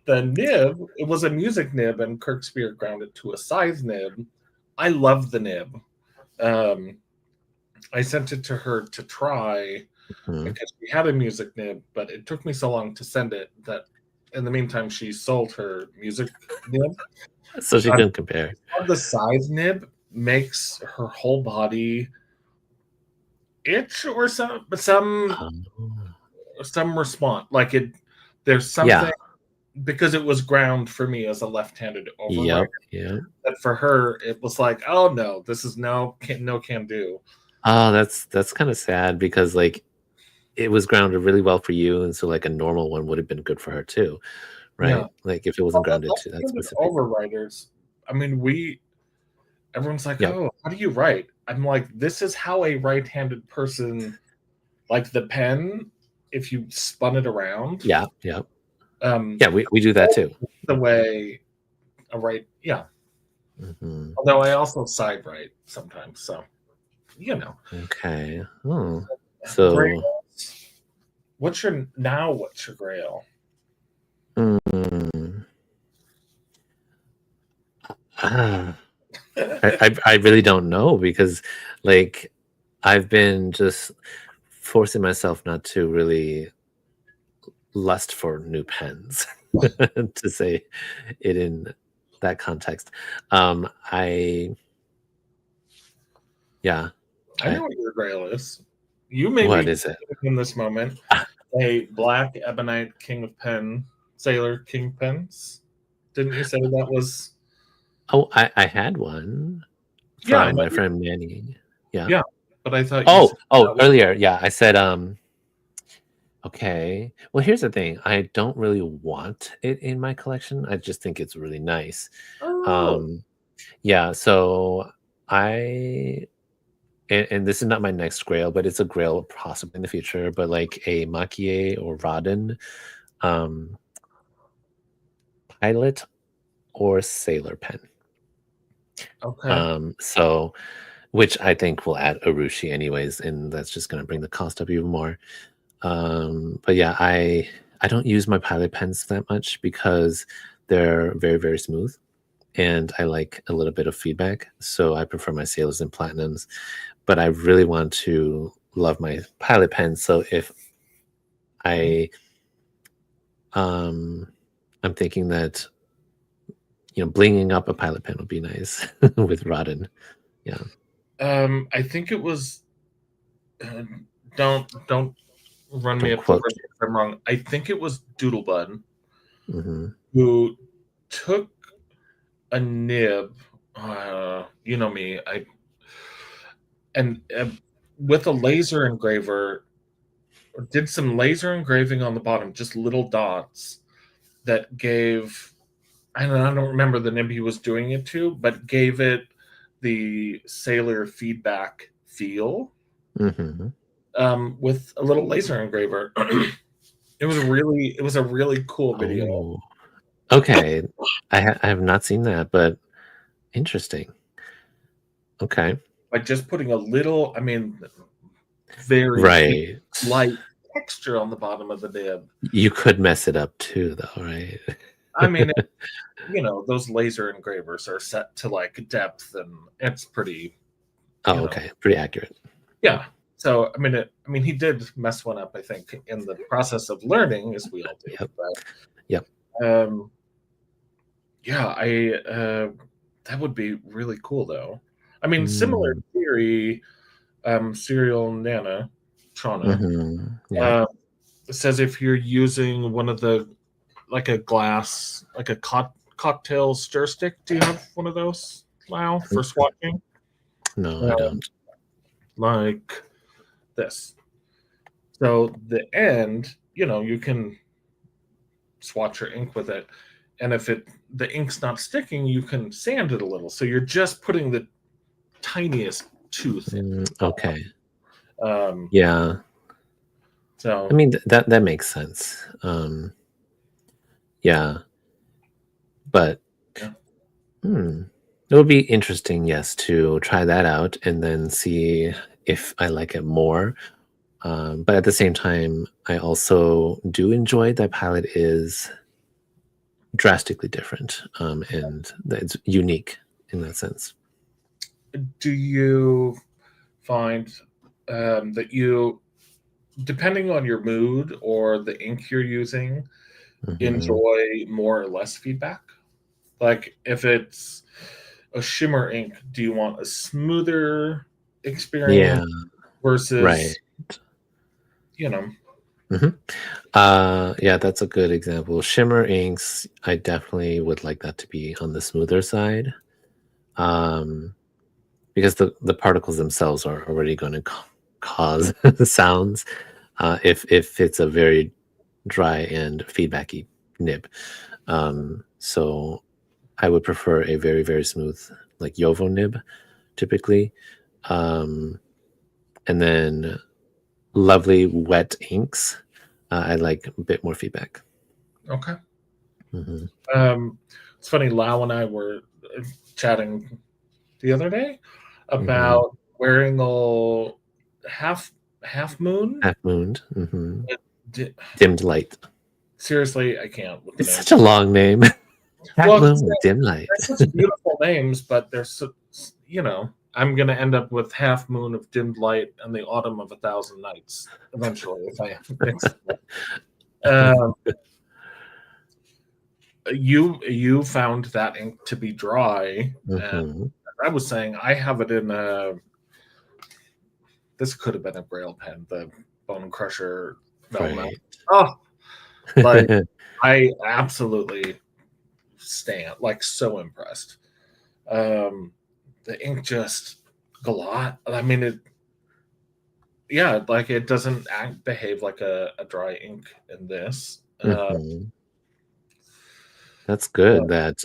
The nib, it was a music nib, and Kirk Spear grounded to a size nib. I love the nib. I sent it to her to try because we had a music nib, but it took me so long to send it that in the meantime she sold her music nib. So she couldn't compare. The size nib makes her whole body itch or some response. Like there's something because it was ground for me as a left-handed overwriter. Yep. But for her, it was like, oh no, this is no can do. Oh, that's kind of sad, because like it was grounded really well for you, and so like a normal one would have been good for her too, right? Yeah. Like if it wasn't grounded to that specific overwriters. I mean, everyone's like, oh, how do you write? I'm like, this is how a right-handed person, like the pen, if you spun it around. Yeah. We do that too. The way a right, yeah. Mm-hmm. Although I also side write sometimes, so Okay. Oh, so Grails. What's your Grail? I really don't know, because like I've been just forcing myself not to really lust for new pens to say it in that context. I know what your Grail is. You may what be is it in this moment? A black ebonite King of Pen Sailor King Pens. Didn't you say that was? Oh, I had one from my friend Manny. Yeah, but I thought. Earlier, I said okay. Well, here's the thing. I don't really want it in my collection. I just think it's really nice. Yeah. So and this is not my next Grail, but it's a Grail possibly in the future. But like a Makie or Rodin, pilot or sailor pen. Okay. So, which I think will add Urushi anyways, and that's just going to bring the cost up even more. But yeah, I don't use my pilot pens that much because they're very, very smooth, and I like a little bit of feedback. So I prefer my sailors and platinums, but I really want to love my pilot pen. So if I'm thinking that blinging up a pilot pen would be nice with Rodin. Yeah. I think it was. Don't run me up over if I'm wrong. I think it was Doodlebud who took a nib. You know me. And with a laser engraver, did some laser engraving on the bottom, just little dots that gave. and I don't remember the nib he was doing it to, but gave it the sailor feedback feel Mhm. with a little laser engraver. It was a really cool video. Oh, okay. I have not seen that, but interesting. Okay. By just putting a little, I mean, very Right. light texture on the bottom of the nib. You could mess it up too, though, right? I mean, those laser engravers are set to like depth, and it's pretty, you Oh, know, okay. Pretty accurate. yeah. So I mean, he did mess one up, I think, in the process of learning, as we all do. Yep. Yep. But yeah, that would be really cool, though. I mean, similar Mm. theory, Serial Nana, Trana, Mhm. Yeah. uh, says if you're using one of the like a glass, like a cocktail stir stick. Do you have one of those, Lau, for swatching? No, I Uh, don't. like this. So the end, you can swatch your ink with it, and if the ink's not sticking, you can sand it a little. So you're just putting the tiniest tooth in. Okay. Um, Yeah. I so mean, that makes sense. Yeah. But yeah. it would be interesting, yes, to try that out and then see if I like it more. But at the same time, I also do enjoy that palette is drastically different, and that it's unique in that sense. Do you find that you, depending on your mood or the ink you're using, Mhm. enjoy more or less feedback? Like if it's a shimmer ink, do you want a smoother experience Yeah, right. versus, you know, Mhm. Yeah, that's a good example. Shimmer inks, I definitely would like that to be on the smoother side, um, because the particles themselves are already going to cause sounds if it's a very dry and feedbacky nib. So I would prefer a very, very smooth, like Yovo nib, typically. Um, and then lovely wet inks. I like a bit more feedback. okay. Hmm. Um, it's funny, Lau and I were chatting the other day Hmm. about wearing a half half moon. Half mooned. Hmm. Uh, di- Dimmed light. Seriously, I can't with the It's name. such a long name. Half Well, moon with dim light. they're such beautiful names, but they're so, I'm gonna end up with Half Moon of Dimmed Light and the Autumn of a Thousand Nights eventually if I mix it. Um, you found that ink to be dry, and Hmm. I was saying I have it in a. This could have been a Grail pen, the Bone Crusher Velma. Right. Oh, like I absolutely stand like so impressed. Um, the ink just galot. I mean, like it doesn't behave like a dry ink in this. Hmm. That's good that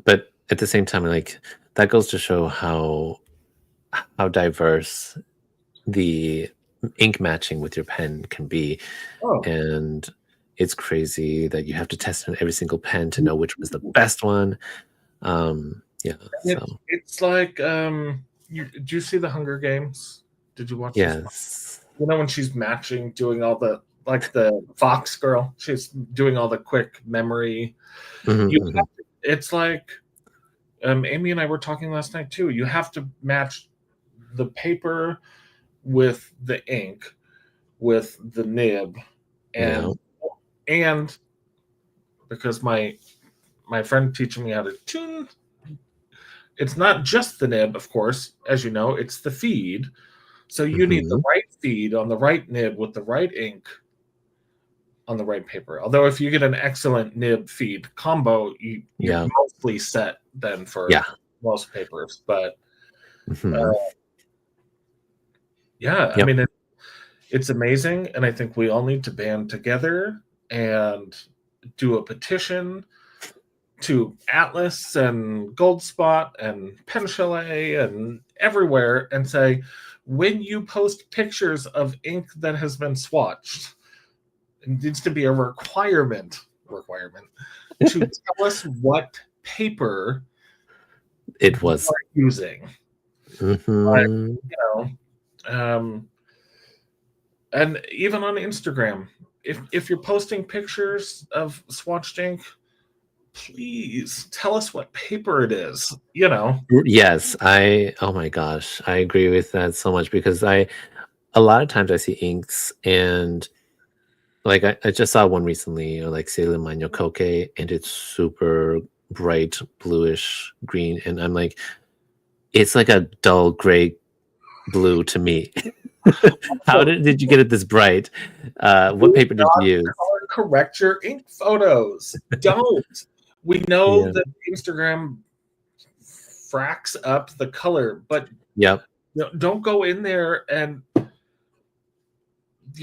but at the same time, like that goes to show how diverse the ink matching with your pen can be. oh, And it's crazy that you have to test on every single pen to know which was the best one. Yeah, so it's like did you see the Hunger Games? Did you watch this one? yes. When she's matching, doing all the like the Fox girl, she's doing all the quick memory. Mhm, You mhm. it's like Amy and I were talking last night too. You have to match the paper with the ink with the nib Yeah. and because my friend teaching me how to tune, it's not just the nib, of course, as you know, it's the feed. So you need the Mhm. right feed on the right nib with the right ink on the right paper. Although if you get an excellent nib feed combo, you're Yeah. mostly set then for Yeah. most papers. But Mhm. uh, yeah, I Yep. mean it's amazing, and I think we all need to band together and do a petition to Atlas and Goldspot and Pen Chalet and everywhere and say, when you post pictures of ink that has been swatched, it needs to be a requirement to tell us what paper It you was. are using. Mm-hmm. You know, and even on Instagram, if you're posting pictures of swatched ink, please tell us what paper it is. Yes, oh my gosh, I agree with that so much because a lot of times I see inks and like I just saw one recently, like Sailor Mano Coke, and it's super bright bluish green, and I'm like, it's like a dull gray blue to me. How So did you get it this bright? What do paper did not you use? color correct your ink photos. Don't. We know Yeah. that Instagram fracks up the color, but Yep. don't go in there and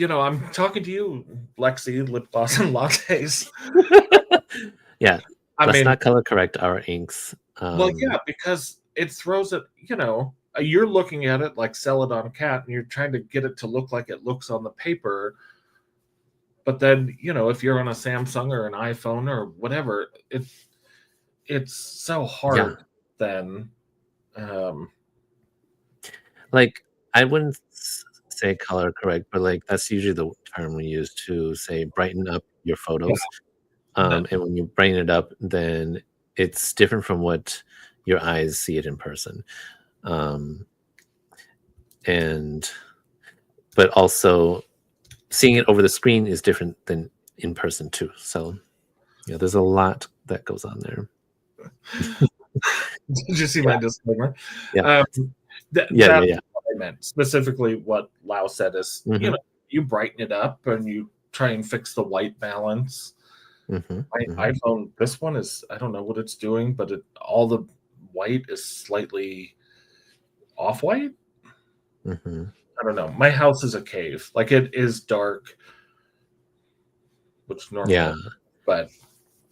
I'm talking to you, Lexi, lip gloss and lattes. Yeah. I Let's mean, not color correct our inks. well, yeah, because it throws it, you're looking at it like Celadon Cat and you're trying to get it to look like it looks on the paper. But then, if you're on a Samsung or an iPhone or whatever, it's so Yeah. hard then. Like, I wouldn't say color correct, but like that's usually the term we use to say brighten up your photos. No, And when you brighten it up, then it's different from what your eyes see it in person. Um, and but also seeing it over the screen is different than in person too. So yeah, there's a lot that goes on there. did you see Yeah. my disclaimer? Yeah. That's Yeah. what I meant. Specifically, what Lau said is, Hmm. you brighten it up and you try and fix the white balance. Hmm. My Hmm. iPhone, this one is, I don't know what it's doing, but all the white is slightly off white. Hmm. I don't know. My house is a cave. Like it is dark, which normally, Yeah. but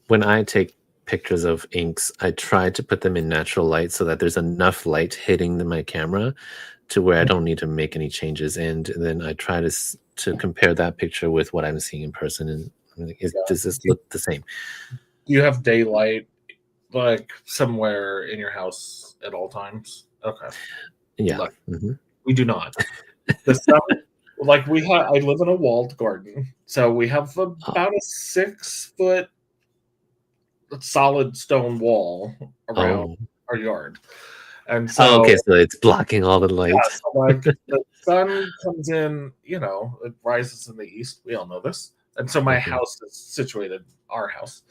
When I take pictures of inks, I try to put them in natural light so that there's enough light hitting my camera to where I don't need to make any changes. And then I try to compare that picture with what I'm seeing in person. And I'm like, does this look the same? you have daylight like somewhere in your house at all times. Okay. Yeah. Look, Hmm. we do not. The sun, like I live in a walled garden, so we have about a 6 foot solid stone wall around Oh. our yard. And Oh, so, okay. So it's blocking all the light. yeah, so like the sun comes in, it rises in the east. We all know this. And so my Hmm. house is situated, our house.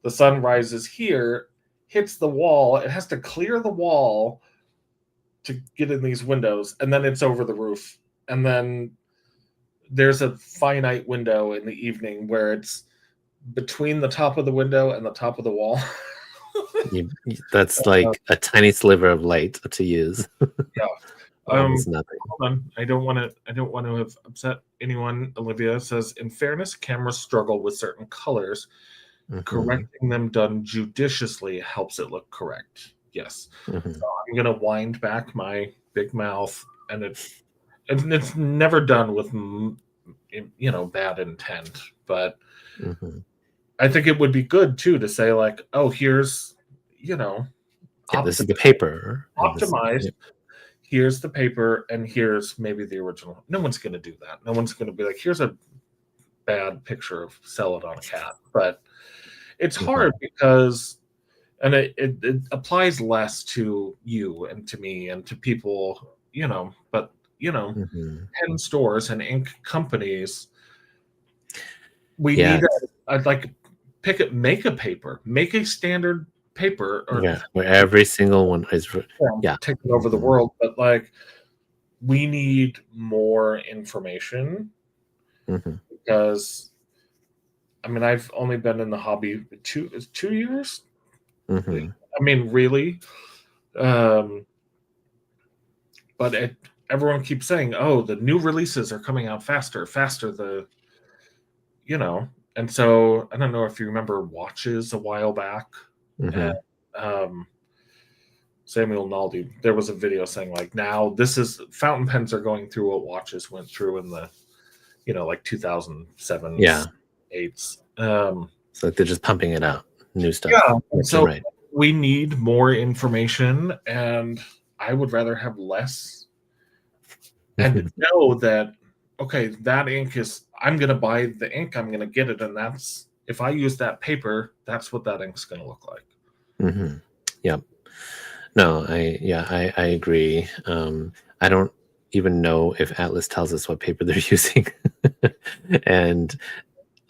The sun rises here, hits the wall. It has to clear the wall to get in these windows, and then it's over the roof. And then there's a finite window in the evening where it's between the top of the window and the top of the wall. That's like a tiny sliver of light to use. Yeah. Almost nothing. Hold on. I don't want to have upset anyone. Olivia says, in fairness, cameras struggle with certain colors. Hmm. Correcting them done judiciously helps it look correct. Yes. Hmm. So I'm gonna wind back my big mouth, and it's never done with bad intent, but Hmm. I think it would be good too to say like, oh, here's Yeah, this is the paper. And this, optimized. yeah. Here's the paper, and here's maybe the original. No one's going to do that. No one's going to be like, here's a bad picture of Celadon Cat. But it's hard because, and it applies less to you and to me and to people, but, Hmm. pen stores and ink companies, we Yeah, need like make a paper, make a standard paper or yeah, where every single one is, yeah. take it over the Mhm. world. But like, we need more information Mhm. because I mean I've only been in the hobby 2 years. Mhm. I mean, really, um, but everyone keeps saying, "Oh, the new releases are coming out faster, faster." And so I don't know if you remember watches a while back. And Samuel Naldi, there was a video saying like, now this is fountain pens are going through what watches went through in the, like 2007, Yeah. 8s. So they're just pumping it out, new stuff. Yeah. Left So and right. we need more information, and I would rather have less and know that, okay, that ink is, I'm going to buy the ink, I'm going to get it. And that's, if I use that paper, that's what that ink's going to look like. Yep. No, I agree. I don't even know if Atlas tells us what paper they're using. And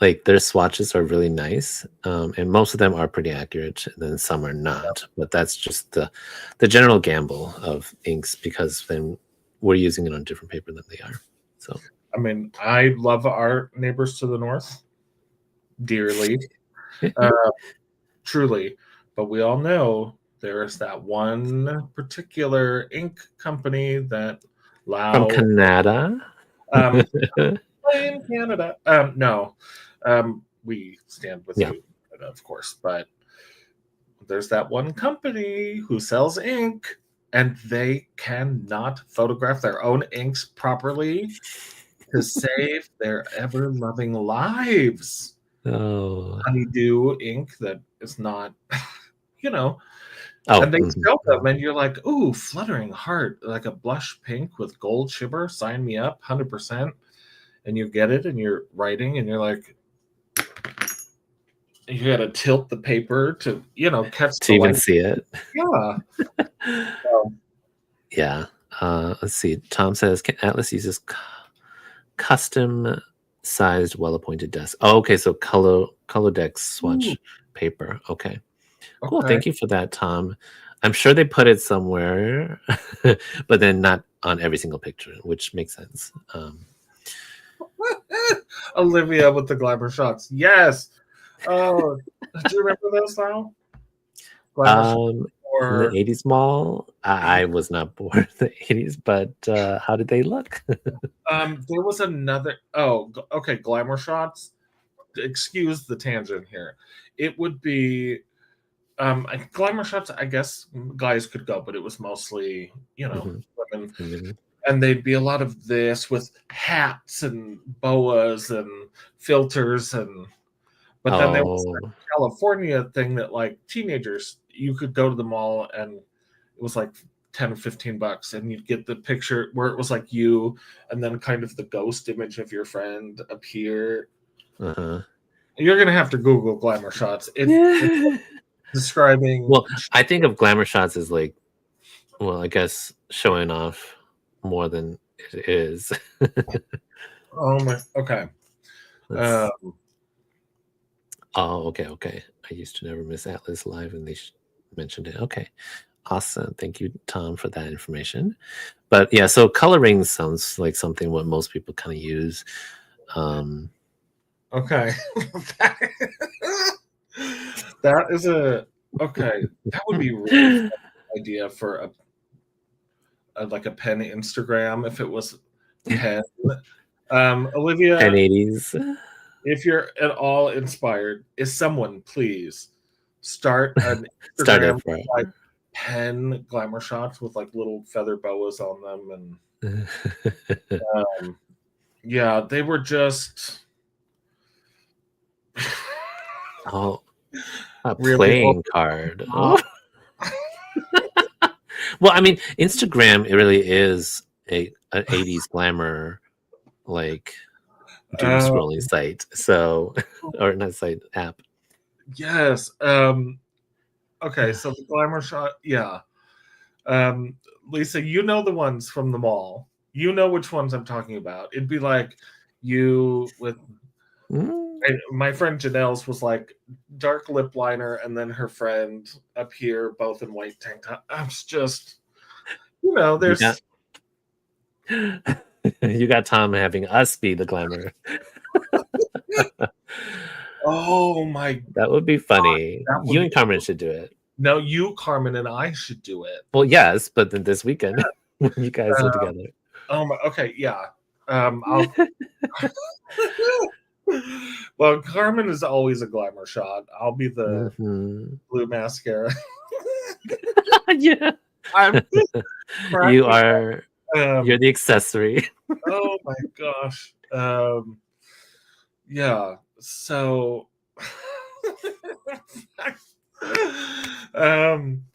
like their swatches are really nice. And most of them are pretty accurate, and then some are not. But that's just the general gamble of inks, because then we're using it on different paper than they are. So I mean, I love our neighbors to the north dearly, truly, but we all know there is that one particular ink company that from Canada. In Canada. No, we stand with you, of course, but there's that one company who sells ink, and they cannot photograph their own inks properly to save their ever-loving lives. Oh. Honeydew ink that is not, Oh, and they sell them, and you're like, ooh, fluttering heart, like a blush pink with gold shimmer, sign me up, 100%. And you get it, and you're writing, and you're like, you got to tilt the paper to, catch to even see it. Yeah. Yeah. Let's see. Tom says, Atlas uses custom sized, well-appointed desk. Oh, okay. So Colodex swatch paper. Okay. Cool. Thank you for that, Tom. I'm sure they put it somewhere, but then not on every single picture, which makes sense. Olivia with the glamour shots. Yes. Oh, do you remember those now? In the 80s mall, I was not born in the 80s, but how did they look? There was another. Oh, okay. Glamour shots. Excuse the tangent here. It would be glamour shots. I guess guys could go, but it was mostly women. And they'd be a lot of this with hats and boas and filters, but then there was a California thing that like teenagers, you could go to the mall and it was like 10 or 15 bucks, and you'd get the picture where it was like you and then kind of the ghost image of your friend appear. You're gonna have to Google glamour shots. It's describing. Well, I think of glamour shots as like, well, I guess showing off more than it is. Oh my. Okay. Okay. I used to never miss Atlas Live, and they mentioned it. Okay. Awesome. Thank you, Tom, for that information. But yeah, so coloring sounds like something what most people kind of use. Okay. That is okay. That would be a really fun idea for like a pen Instagram if it was pen. Olivia, pen 80s. If you're at all inspired, is someone please start an Instagram like pen glamour shots with like little feather boas on them, and yeah, they were just a playing card. Oh. Well, I mean, Instagram, it really is an 80s glamour, like doom scrolling site. So, or not site, app. Yes. Okay, so the glamour shot, yeah. Lisa, you know the ones from the mall. You know which ones I'm talking about. It'd be like you with my friend Janelle's was like dark lip liner, and then her friend up here, both in white tank top. I'm just, there's. You got Tom having us be the glamour. Oh my! That would be funny. You and Carmen should do it. No, you, Carmen, and I should do it. Well, yes, but then this weekend when you guys are together. Oh my! Okay, yeah. I'll. Well, Carmen is always a glamour shot. I'll be the Mhm. blue mascara. Yeah. I'm You cracking are you're um, the accessory. oh my gosh. Yeah. So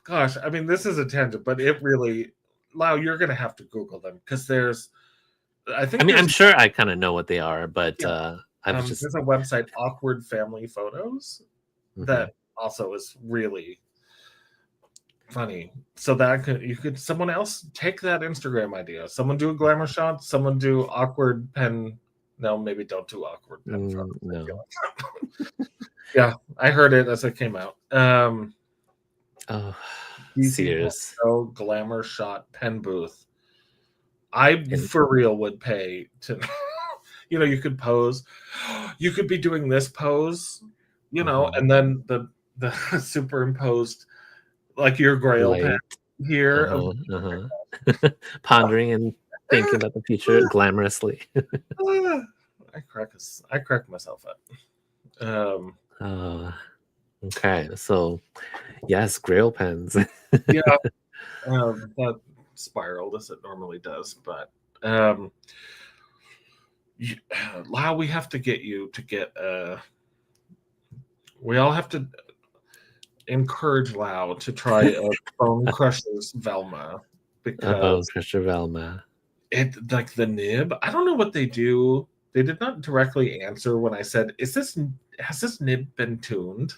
gosh, I mean this is a tangent, but it really Lau, you're gonna have to Google them because I I think mean, I'm there's sure I kinda know what they are, but, yeah, I was just there's a website, Awkward Family Photos, mhm. that also is really funny. So that you could someone else take that Instagram idea. Someone do a glamour shot, someone do awkward pen. No, maybe don't do awkward pen photos. I feel No. like. Yeah, I heard it as it came out. Oh, DC Sears. Pro glamour shot pen booth. I And for real would pay to you could pose. You could be doing this pose, mhm. and then the superimposed like your Grail pen Light. here of Uh-huh, uh-huh. Pondering and thinking about the future glamorously. I crack myself up. Oh, okay. So, yes, Grail pens. Yeah, that spiraled as it normally does, but you, Lau, we have to get you to get we all have to encourage Lau to try a Bone Crusher's Velma A bone because crusher Velma. it like the nib. I don't know what they do. They did not directly answer when I said, has this nib been tuned?"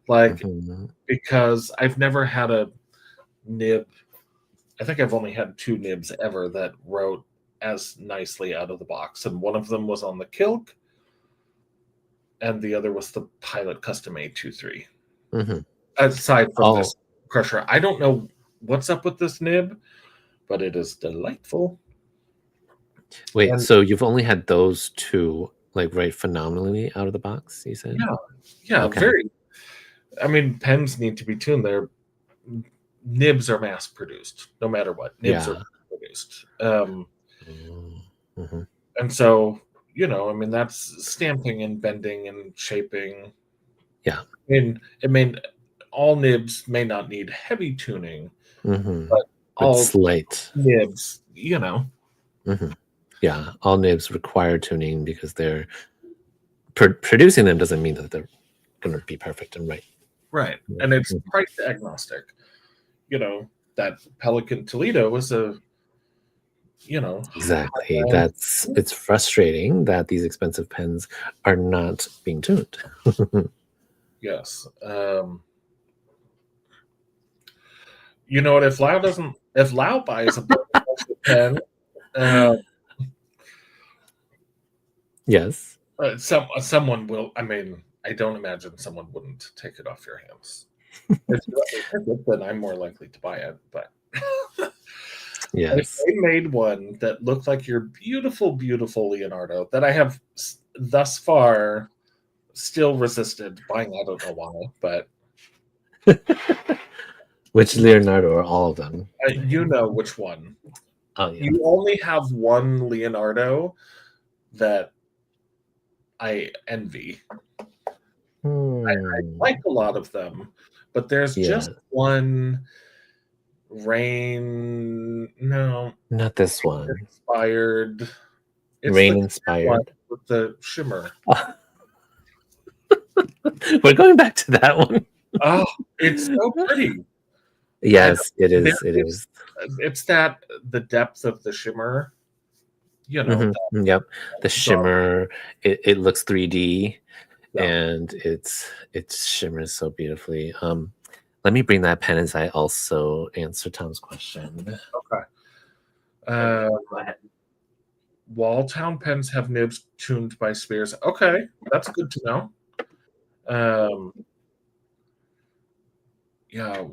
Like Mhm. because I've never had a nib. I think I've only had two nibs ever that wrote as nicely out of the box, and one of them was on the Kilk, and the other was the Pilot Custom A23. Mhm. Aside from Oh, this crusher, I don't know what's up with this nib, but it is delightful. wait, And so you've only had those 2, like, right phenomenally out of the box, you said? yeah, yeah, Okay. very. I mean, pens need to be tuned. Their nibs are mass produced, no matter what. Nibs are Yeah. produced. Mm, mhm. And so, I mean, that's stamping and bending and shaping. Yeah. I mean, all nibs may not need heavy tuning, Mhm. but But all slight. nibs, Mhm. Yeah, all nibs require tuning because they're producing them doesn't mean that they're gonna be perfect and right. right. Yeah. And it's Mhm. price agnostic. That Pelican Toledo was a, Exactly. high-end. It's frustrating that these expensive pens are not being tuned. Yes. You know what? If Lau buys a pen, uh, Yes. someone will. I mean, I don't imagine someone wouldn't take it off your hands. If you let me pick it, then I'm more likely to buy it. But if Yes. they made one that looked like your beautiful, beautiful Leonardo, that I have thus far still resisted buying, I don't know why, but Which Leonardo or all of them? you know which one. Oh, yeah. You only have one Leonardo that I envy. I Hmm. like a lot of them, but there's Yeah. just one rain. No, Not this one. inspired. It's Rain the clear one inspired. with the shimmer. We're going back to that one. Oh, it's so pretty. I don't, Yes, it there is. It is. is. It's that the depth of the shimmer. Mhm. Yep. The Dark. shimmer, it looks 3D Yeah. and it shimmers so beautifully. Let me bring that pen as I also answer Tom's question. Okay. Okay, Uh, go ahead. Walltown pens have nibs tuned by Spears. Okay, that's good to know. Um, yeah,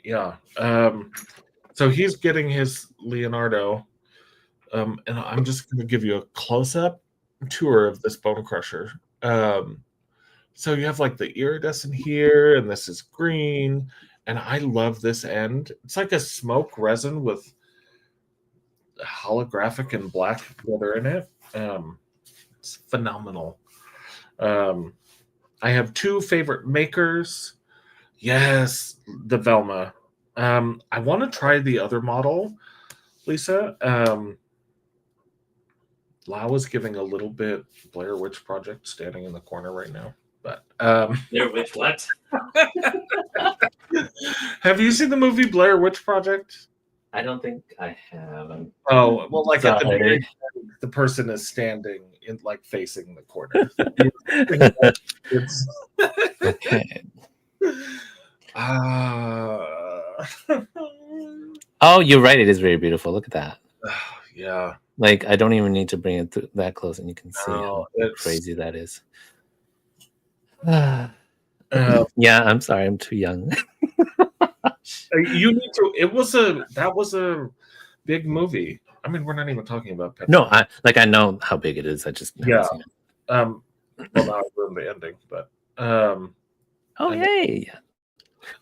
yeah. So he's getting his Leonardo, and I'm just going to give you a close-up tour of this bone crusher. So you have like the iridescent here, and this is green, and I love this end. It's like a smoke resin with holographic and black glitter in it. It's phenomenal. I have two favorite makers. Yes, the Velma. I want to try the other model, Lisa. Lau is giving a little bit Blair Witch Project standing in the corner right now. But Blair Witch what? Have you seen the movie Blair Witch Project? I don't think I have. Oh, well, like at the Sorry. very end, the person is standing in like facing the corner. It's Okay. Oh, you're right. It is very beautiful. Look at that. yeah. Like, I don't even need to bring it that close, and you can see No, how crazy that is. Yeah, I'm sorry. I'm too young. You need to. That was a big movie. I mean, we're not even talking about Pet. No, I know how big it is. I just haven't seen it. Well, now I ruined the ending, but oh yay!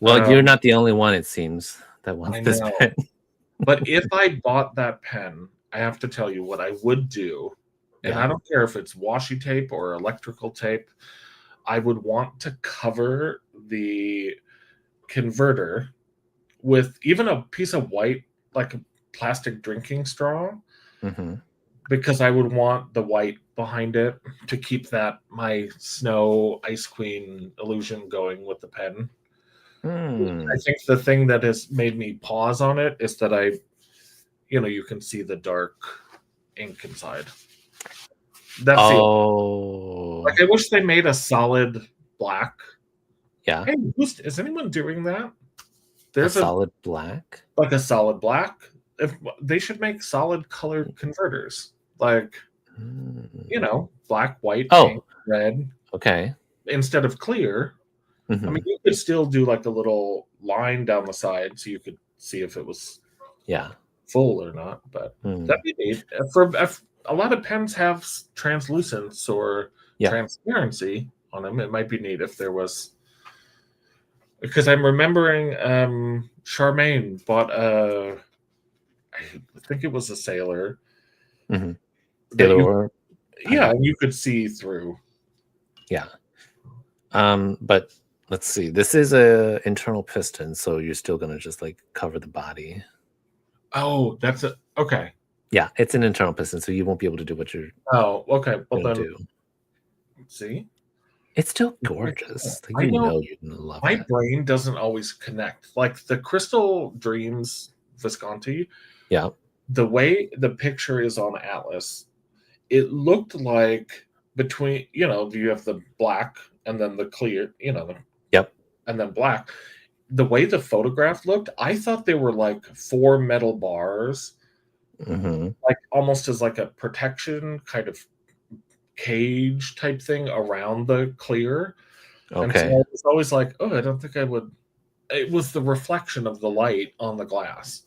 Well, you're not the only one, it seems, that wants this pen. But if I bought that pen, I have to tell you what I would do, and I don't care if it's washi tape or electrical tape. I would want to cover the converter with even a piece of white, like a plastic drinking straw, because I would want the white behind it to keep that my snow ice queen illusion going with the pen. I think the thing that has made me pause on it is that you can see the dark ink inside. That's like I wish they made a solid black. Yeah. Hey, is anyone doing that? There's a solid black? Like a solid black. If they should make solid color converters. Like black, white, pink, red. Okay. Instead of clear. I mean, you could still do like a little line down the side so you could see if it was full or not, but that'd be neat. For a lot of pens have translucence or transparency on them. It might be neat if there was, because I'm remembering Charmaine bought I think it was a Sailor. Sailor. You could see through. Yeah. But let's see. This is a internal piston, so you're still gonna just like cover the body. Oh, that's it. Okay. Yeah, it's an internal piston, so you won't be able to do what you're. Oh, okay. Well, then do. See, it's still gorgeous. Like, you're gonna love it. My brain doesn't always connect. Like the Crystal Dreams Visconti. Yeah. The way the picture is on Atlas, it looked like between you have the black and then the clear, and then black. The way the photograph looked, I thought they were like 4 metal bars, like almost as like a protection kind of cage type thing around the clear. Okay. And so it's always like, oh, I don't think I would. It was the reflection of the light on the glass.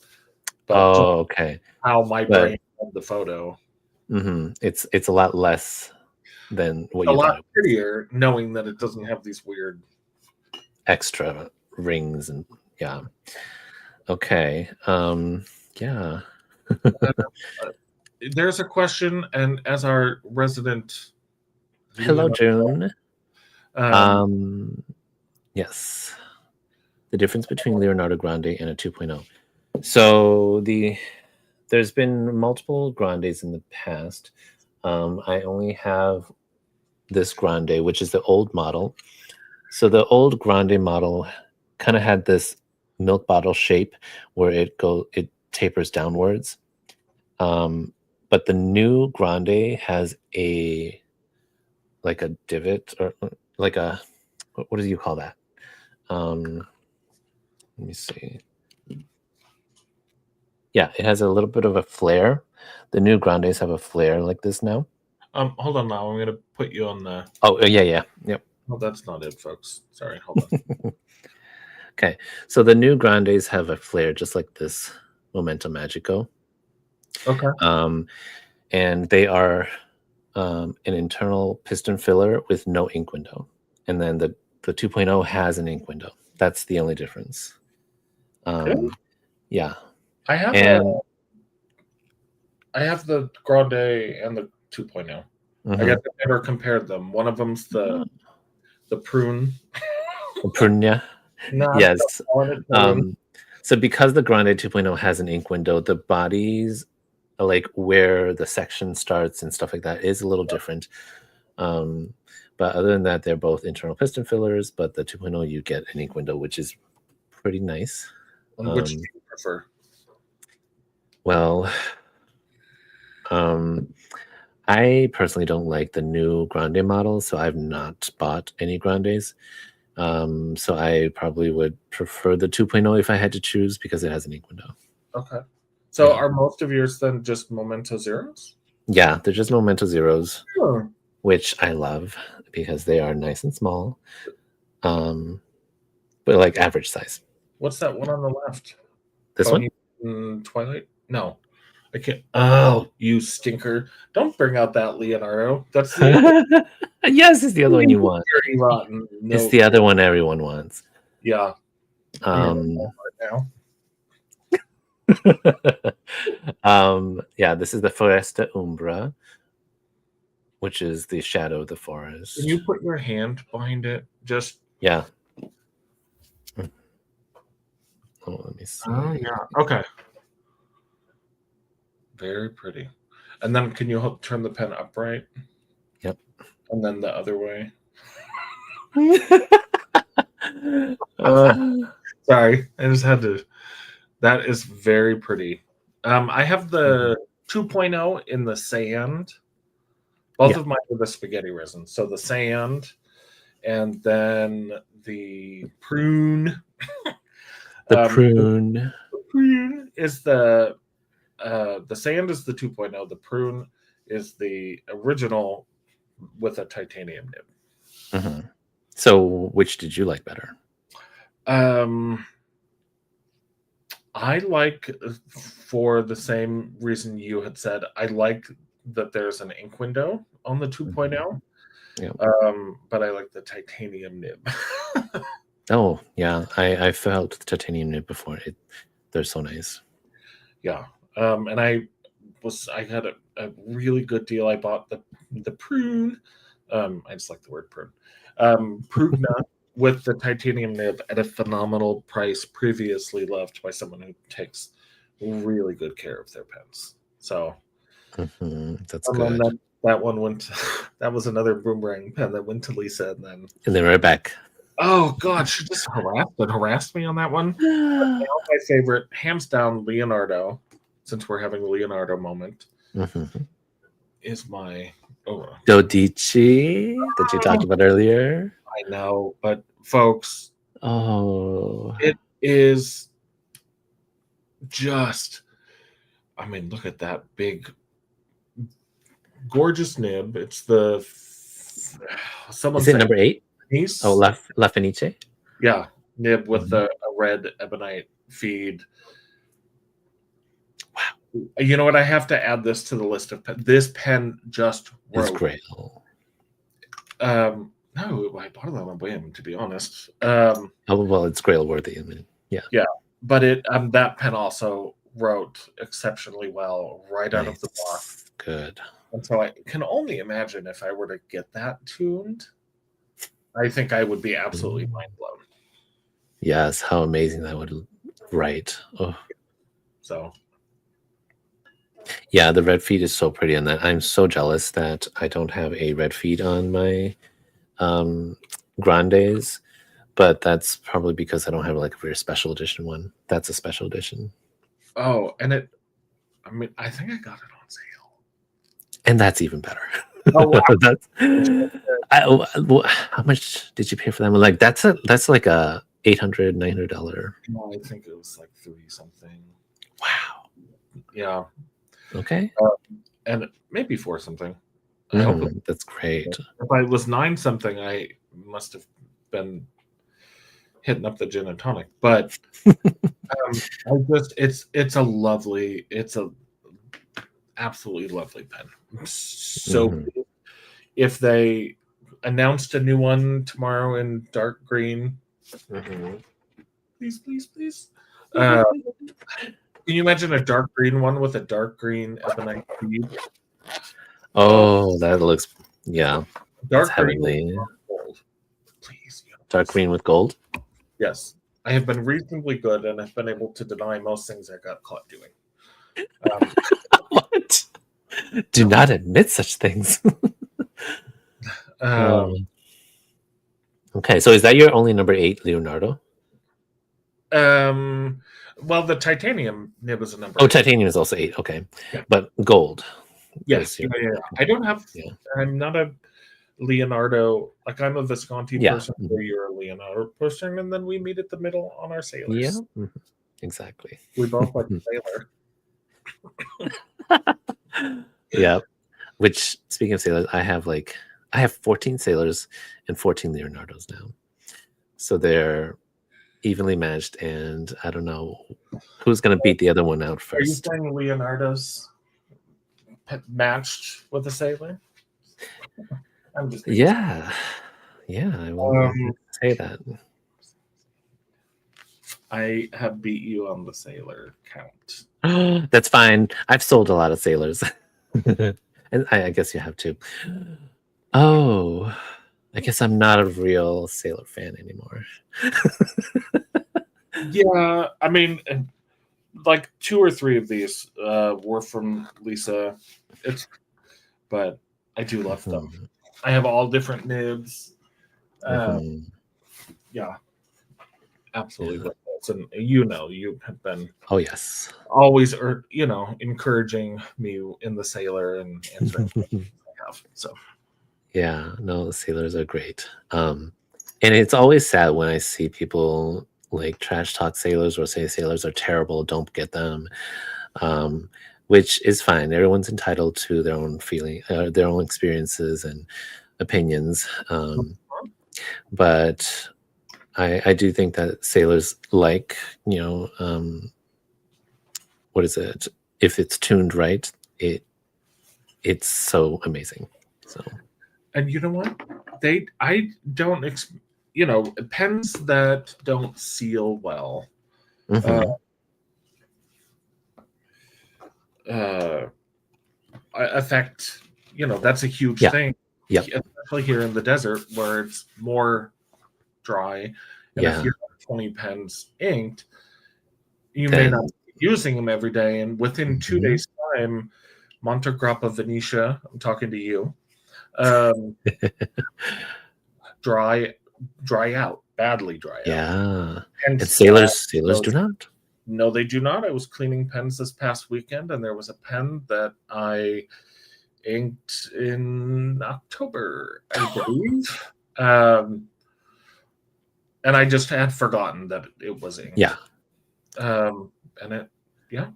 But okay. How my brain had the photo. It's a lot less than what you thought. A lot prettier, knowing that it doesn't have these weird extra rings and okay. Yeah. There's a question, and as our resident, hello, June. Yes, the difference between Leonardo Grande and a 2.0. So there's been multiple Grandes in the past. I only have this Grande, which is the old model. So the old Grande model kind of had this milk bottle shape where it tapers downwards. But the new Grande has like a divot, or like a, what do you call that? Let me see. Yeah, it has a little bit of a flare. The new Grandes have a flare like this now. Hold on now. I'm going to put you on the... Oh, yeah. Yep. Well, that's not it, folks. Sorry, hold on. Okay, so the new Grandes have a flare just like this Momento Magico. Okay. And they are an internal piston filler with no ink window. And then the 2.0 has an ink window. That's the only difference. Yeah. I have the Grande and the 2.0. I guess I've never compared them. One of them's the prune. Prunia. Not Yes. the prune. So because the Grande 2.0 has an ink window, the bodies, like where the section starts and stuff like that, is a little different. But other than that, they're both internal piston fillers. But the 2.0, you get an ink window, which is pretty nice. And which do you prefer? Well, I personally don't like the new Grande models, so I've not bought any Grandes. So I probably would prefer the 2.0 if I had to choose because it has an ink window. Okay. So are most of yours then just Momento Zeros? Yeah, they're just Momento Zeros, Sure. which I love because they are nice and small, but like average size. What's that one on the left? This one? Twilight? No. I can't. Oh, you stinker. Don't bring out that Leonardo. That's the Yes, it's the other one you want. very rotten. No. It's the other one everyone wants. Yeah. Yeah, this is the Foresta Umbra, which is the shadow of the forest. Can you put your hand behind it? Just yeah. Oh, let me see. Oh yeah. Okay. Very pretty. And then can you turn the pen upright? Yep. And then the other way. Sorry, I just had to. That is very pretty. I have the 2.0 in the sand. Both of mine are the spaghetti resin. So the sand, and then the prune. The prune. The prune is the sand is the 2.0. The prune is the original with a titanium nib. So which did you like better? I like, for the same reason you had said, I like that there's an ink window on the 2.0. But I like the titanium nib. Oh yeah, I felt the titanium nib before. They're so nice. Yeah, and I had a really good deal. I bought the prune. I just like the word prune. Prugna with the titanium nib at a phenomenal price, previously loved by someone who takes really good care of their pens. So that's good. That one went. That was another boomerang pen that went to Lisa, and then right back. Oh God, she just harassed me on that one. Now my favorite, hands down, Leonardo. Since we're having a Leonardo moment, is my Dodici that you talked about earlier. I know, but folks, it is just. I mean, look at that big, gorgeous nib. It's the someone. Is it number 8? Nice. Oh, La Fenice. Yeah, nib with a red ebonite feed. Wow. You know what? I have to add this to the list of pens. This pen just wrote. It's Grail. No, I bought it on a whim, to be honest. Oh well, it's Grail worthy. I mean, yeah. Yeah, but that pen also wrote exceptionally well right out of the box. Good. And so I can only imagine if I were to get that tuned, I think I would be absolutely mind blown. Yes, how amazing that would write. Oh. So. Yeah, the red feed is so pretty on that. I'm so jealous that I don't have a red feed on my Grandes, but that's probably because I don't have like a very special edition one. That's a special edition. Oh, and I think I got it on sale. And that's even better. Oh, wow. How much did you pay for that one? Like that's like a $800, $900. No, I think it was like 3 something. Wow. Yeah. Okay. And maybe 4 something. I hope that's great. If I was 9 something, I must have been hitting up the gin and tonic. But it's a absolutely lovely pen. So if they announced a new one tomorrow in dark green, please. Can you imagine a dark green one with a dark green ebonite feed? Oh, Oh, that looks, yeah, that's dark green with heavenly. gold. Please, Dark green with gold. yes. I have been reasonably good and have been able to deny most things I got caught doing. Um, What? Do no. not admit such things. Um, Oh. Okay, so is that your only number 8 Leonardo? um, well, the titanium nib is a number Oh, 8. titanium is also 8. Okay, Yeah. but gold Yes. was your, I don't have. yeah, I'm not a Leonardo. Like I'm a Visconti yeah, person, where you're a Leonardo person, and then we meet at the middle on our yeah, sailors. exactly. We both like sailor. Yeah. Which, speaking of sailors, I have 14 sailors and 14 Leonardos now, so they're evenly matched, and I don't know who's gonna beat the other one out Are you first. saying Leonardo's matched with a sailor? I'm just being. Yeah, yeah, I will Um, say that. I have beat you on the sailor count. That's fine. I've sold a lot of sailors, and I guess you have too. Oh, I guess I'm not a real sailor fan anymore. Yeah, I mean, like 2 or 3 of these were from Lisa. But I do love them. Mhm, I have all different nibs. Uh, mhm. yeah, absolutely Yeah. love those. And you have been Oh, yes. always, encouraging me in the sailor and answering questions I have. So Yeah, no, the sailors are great. And it's always sad when I see people like trash talk sailors or say sailors are terrible, don't get them. Um, which is fine. Everyone's entitled to their own feeling, their own experiences and opinions. But I do think that sailors like, you know, what is it? If it's tuned right, it's so amazing. So and you know what? I don't pens that don't seal well uh, mhm. uh, affect. That's a huge Yeah. thing, Yep. especially here in the desert where it's more dry. And if Yeah. you have 20 pens inked, you may not Then be using them every day. And within two mhm. days' time, Montegrappa Venetia, I'm talking to you, um, dry dry out, badly dry out. Yeah. And Hence, sailors do those. not? No, they do not. I was cleaning pens this past weekend, and there was a pen that I inked in October, I believe. And I just had forgotten that it was inked. Yeah. And it, yeah,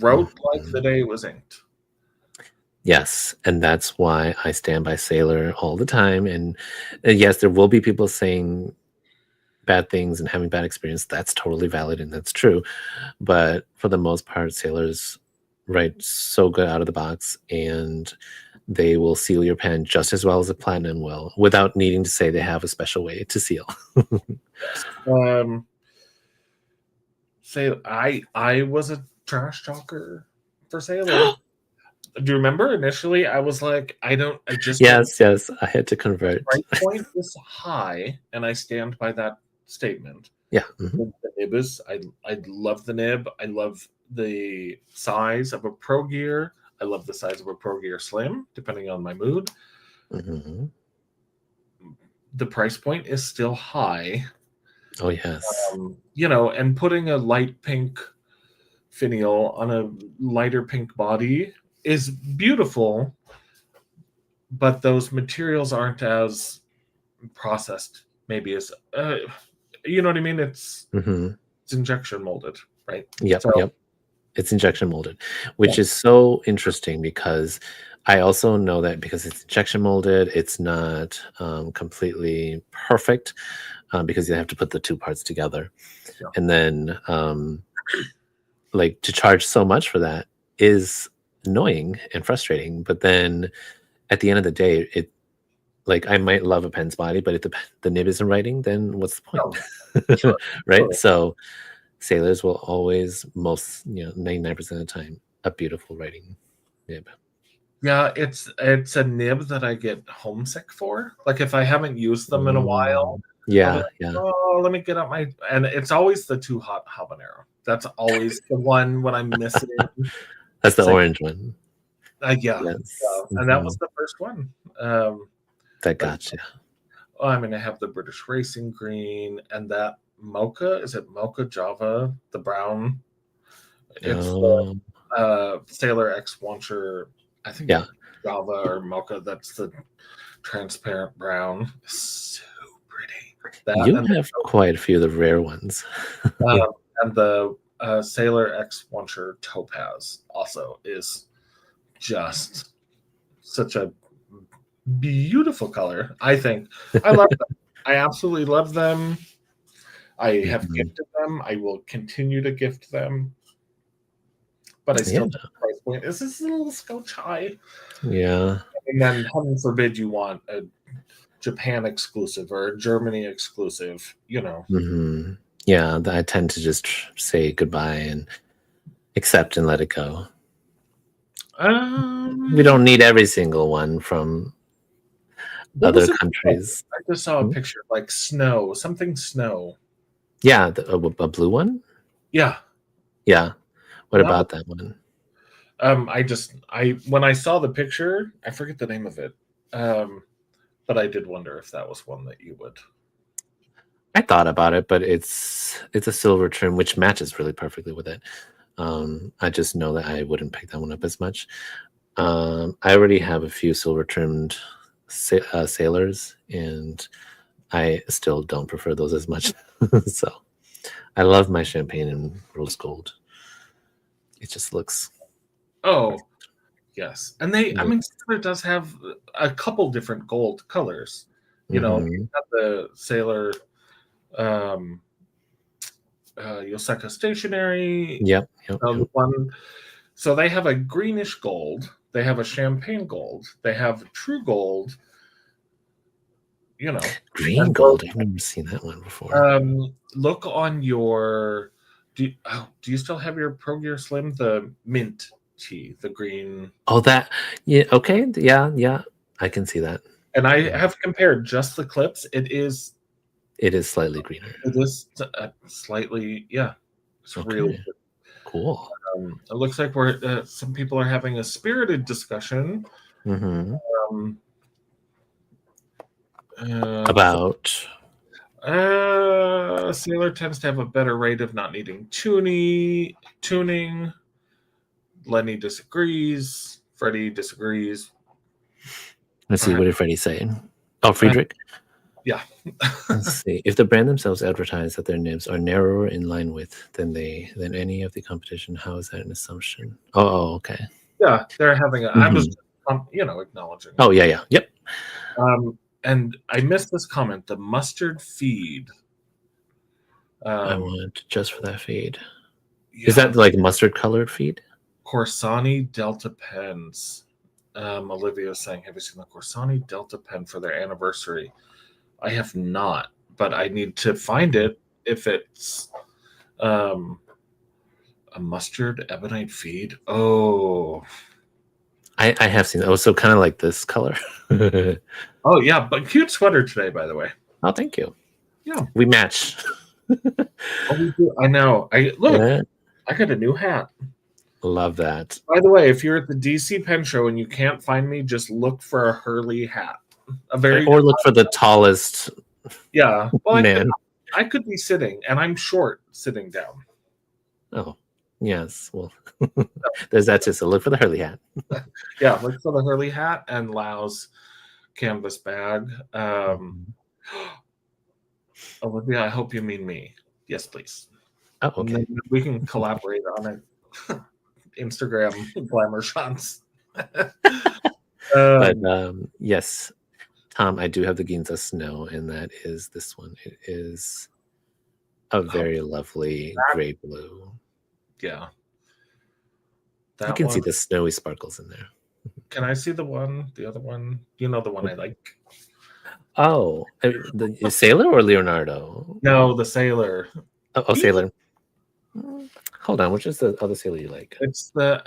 wrote like the Mhm. day it was inked. Yes, and that's why I stand by Sailor all the time, and, yes, there will be people saying bad things and having bad experience, that's totally valid and that's true, but for the most part, Sailors write so good out of the box, and they will seal your pen just as well as a Platinum will, without needing to say they have a special way to seal. Yes. Say I was a trash talker for Sailor. Do you remember initially I was like, I just don't. Yes, yes, I had to The convert. price point is high, and I stand by that statement. Yeah, mhm, The nib is I love the nib. I love the size of a Pro Gear. I love the size of a Pro Gear Slim, depending on my mood. mhm. The price point is still high. Oh, yes. And putting a light pink finial on a lighter pink body is beautiful, but those materials aren't as processed, maybe as you know what I mean? Mhm. It's injection molded, right? Yep, So yep. It's injection molded, which is so interesting because I also know that because it's injection molded, it's not completely perfect because you have to put the two parts together. yeah. And then, like, to charge so much for that is annoying and frustrating. But then at the end of the day, like I might love a pen's body, but if the nib isn't writing, then what's the No, point? sure, Right? totally. So sailors will always, most 99% of the time, a beautiful writing nib. Yeah, it's a nib that I get homesick for. Like, if I haven't used them in a while, I'll be Yeah, like, yeah. "Oh, let me get out my," and it's always the too hot habanero. That's always the one when I'm missing. That's the It's like, orange one. yeah, Yes. and that was the first one. That But gotcha. oh, I'm gonna have the British Racing Green and that mocha. Is it mocha Java? The brown. It's the Oh, Sailor X Launcher. I think yeah. Java or mocha. That's the transparent brown. So pretty. That You have quite a few of the rare ones. um, and the Sailor X Launcher Topaz also is just such a beautiful color. I think I love them. I absolutely love them. I have gifted them. I will continue to gift them. But I still Yeah. think the price point is this a little scotch high. Yeah. And then heaven forbid you want a Japan exclusive or a Germany exclusive, you know. Yeah, I tend to just say goodbye and accept and let it go. We don't need every single one from What other was it? countries. I just saw a picture like snow, something snow. Yeah, a blue one? Yeah. Yeah. What That was, about that one? I when I saw the picture, I forget the name of it. But I did wonder if that was one that you would. I thought about it, but it's a silver trim, which matches really perfectly with it. I just know that I wouldn't pick that one up as much. I already have a few silver trimmed sailors, and I still don't prefer those as much. So I love my champagne in rose gold. It just looks. Oh, yes. And I Yeah. mean, Sailor does have a couple different gold colors. You know, you got the Sailor um, Yosaka Stationery. Yep. The one, so they have a greenish gold, they have a champagne gold, they have true gold. You know, Green and gold. I've never seen that one before. look on your. Do you still have your Pro Gear Slim, the mint tea, the green? Oh, that. Yeah. Okay. Yeah. I can see that. And I have compared just the clips. It is slightly greener. It is slightly, yeah. It's really good. Cool. It looks like some people are having a spirited discussion. About. Sailor tends to have a better rate of not needing tuning. Lenny disagrees. Freddie disagrees. Let's see. What did Freddie say? Oh, Friedrich? Yeah. Let's see. If the brand themselves advertise that their nibs are narrower in line width than any of the competition, how is that an assumption? Oh, okay. Yeah, they're having I was, acknowledging. Oh, yeah. Yep. And I missed this comment. The mustard feed. I want just for that feed. Yeah, is that like mustard colored feed? Corsani Delta Pens. Olivia's saying, have you seen the Corsani Delta Pen for their anniversary? I have not, but I need to find it if it's a mustard ebonite feed. Oh, I have seen. Oh, so kind of like this color. Oh yeah, but cute sweater today, by the way. Oh, thank you. Yeah, we match. Oh, we do. I know. I got a new hat. Love that. By the way, if you're at the DC Pen Show and you can't find me, just look for a Hurley hat. Or look for the tallest. Yeah. Well, man. I could be sitting, and I'm short sitting down. Oh, yes. Well, there's that too. So look for the Hurley hat. Yeah, look for the Hurley hat and Lau's canvas bag. Olivia, I hope you mean me. Yes, please. Oh, okay. We can collaborate on it. Instagram glamour shots. But yes, Tom, I do have the Ginza Snow, and that is this one. It is a very lovely gray blue. Yeah. You can see the snowy sparkles in there. Can I see the other one? You know the one I like. Oh, the Sailor or Leonardo? No, the Sailor. Oh, Sailor. Hold on, which is the other Sailor you like? It's the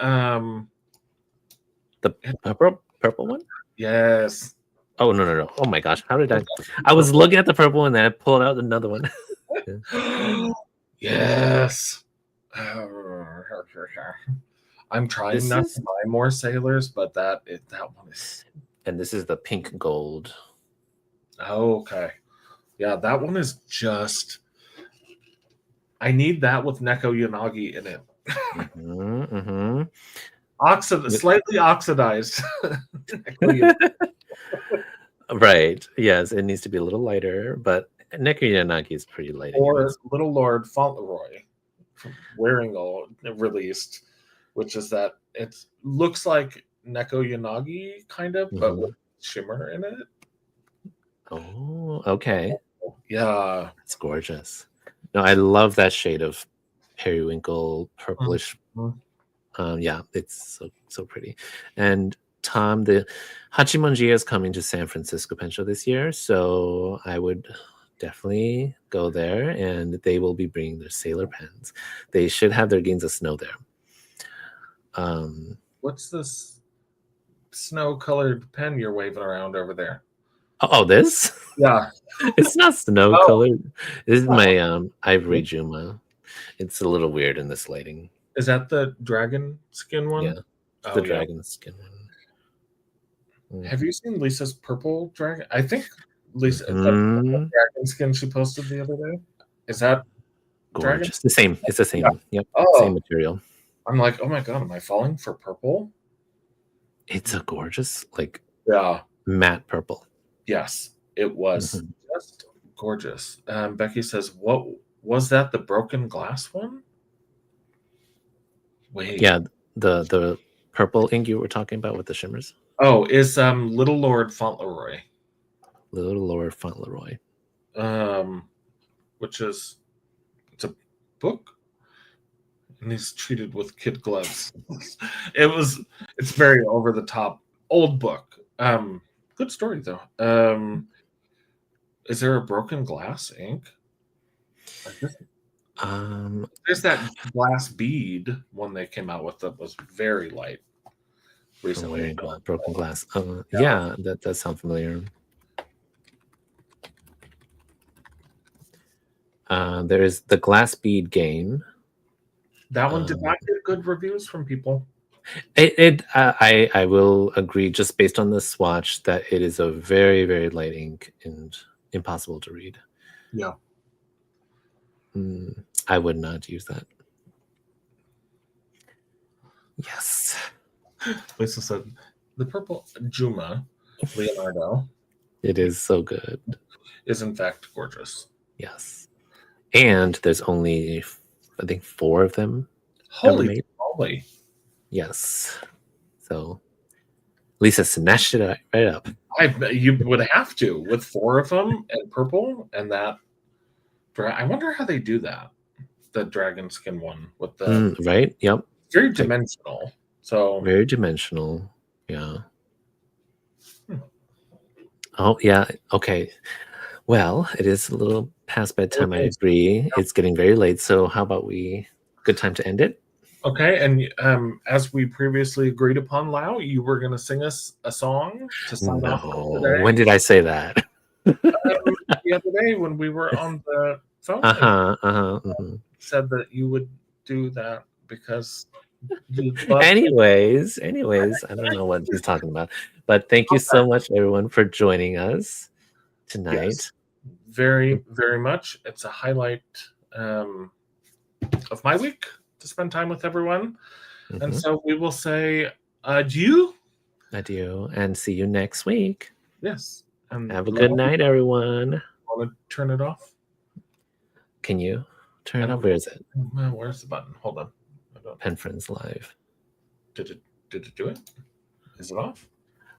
The purple one? Yes. Oh, no. Oh my gosh. How did I was looking at the purple one and then I pulled out another one. Yes. I'm trying not to buy more sailors, but that one is. And this is the pink gold. Okay. Yeah, that one is just. I need that with Neko Yanagi in it. Slightly oxidized. Right. Yes, it needs to be a little lighter, but Neko Yanagi is pretty light. Or Little Lord Fauntleroy from Waringal released, which is that it looks like Neko Yanagi kind of, but with shimmer in it. Oh, okay. Yeah. It's gorgeous. No, I love that shade of periwinkle purplish. Yeah, it's so pretty. And Tom, the Hachimonji is coming to San Francisco Pen Show this year, so I would definitely go there, and they will be bringing their sailor pens. They should have their Ginza Snow there. What's this snow-colored pen you're waving around over there? Oh, this? Yeah. It's not snow-colored. This is my Ivory Juma. It's a little weird in this lighting. Is that the dragon skin one? Yeah, the dragon skin one. Have you seen Lisa's purple dragon? I think Lisa the dragon skin she posted the other day. Is that gorgeous? The same. It's the same. Yeah. Yep. Same material. I'm like, oh my god, am I falling for purple? It's a gorgeous, like, matte purple. Yes, it was just gorgeous. Becky says, "What was that? The broken glass one?" Wait. Yeah, the purple ink you were talking about with the shimmers. Oh, is Little Lord Fauntleroy. Little Lord Fauntleroy. Which is it's a book, and he's treated with kid gloves. It's very over the top old book. Good story though. Is there a broken glass ink? There's that glass bead one they came out with that was very light recently. Broken glass. Yeah, that does sound familiar. There is the glass bead game. That one did not get good reviews from people. I will agree, just based on the swatch, that it is a very, very light ink and impossible to read. Yeah. I would not use that. Yes. Lisa said, the purple Juma Leonardo. It is so good. Is in fact gorgeous. Yes. And there's only, I think, 4 of them. Holy moly. Yes. So Lisa snatched it right up. You would have to, with 4 of them and purple and that. I wonder how they do that. The dragon skin one with the right. Yep. Very dimensional. So very dimensional. Yeah. Oh yeah. Okay. Well, it is a little past bedtime. I agree. It's getting very late. So how about good time to end it? Okay, and as we previously agreed upon, Lau, you were going to sing us a song to sign off today. When did I say that? The other day when we were on the phone. Said that you would do that because anyways, I don't know what he's talking about. But thank you so much, everyone, for joining us tonight. Yes, very, very much. It's a highlight of my week to spend time with everyone. And so we will say adieu. Adieu, and see you next week. Yes. And have a good night, everyone. Want to turn it off? Can you turn it off? Where is it? Where's the button? Hold on. Pen Friends Live. Did it do it? Is it off?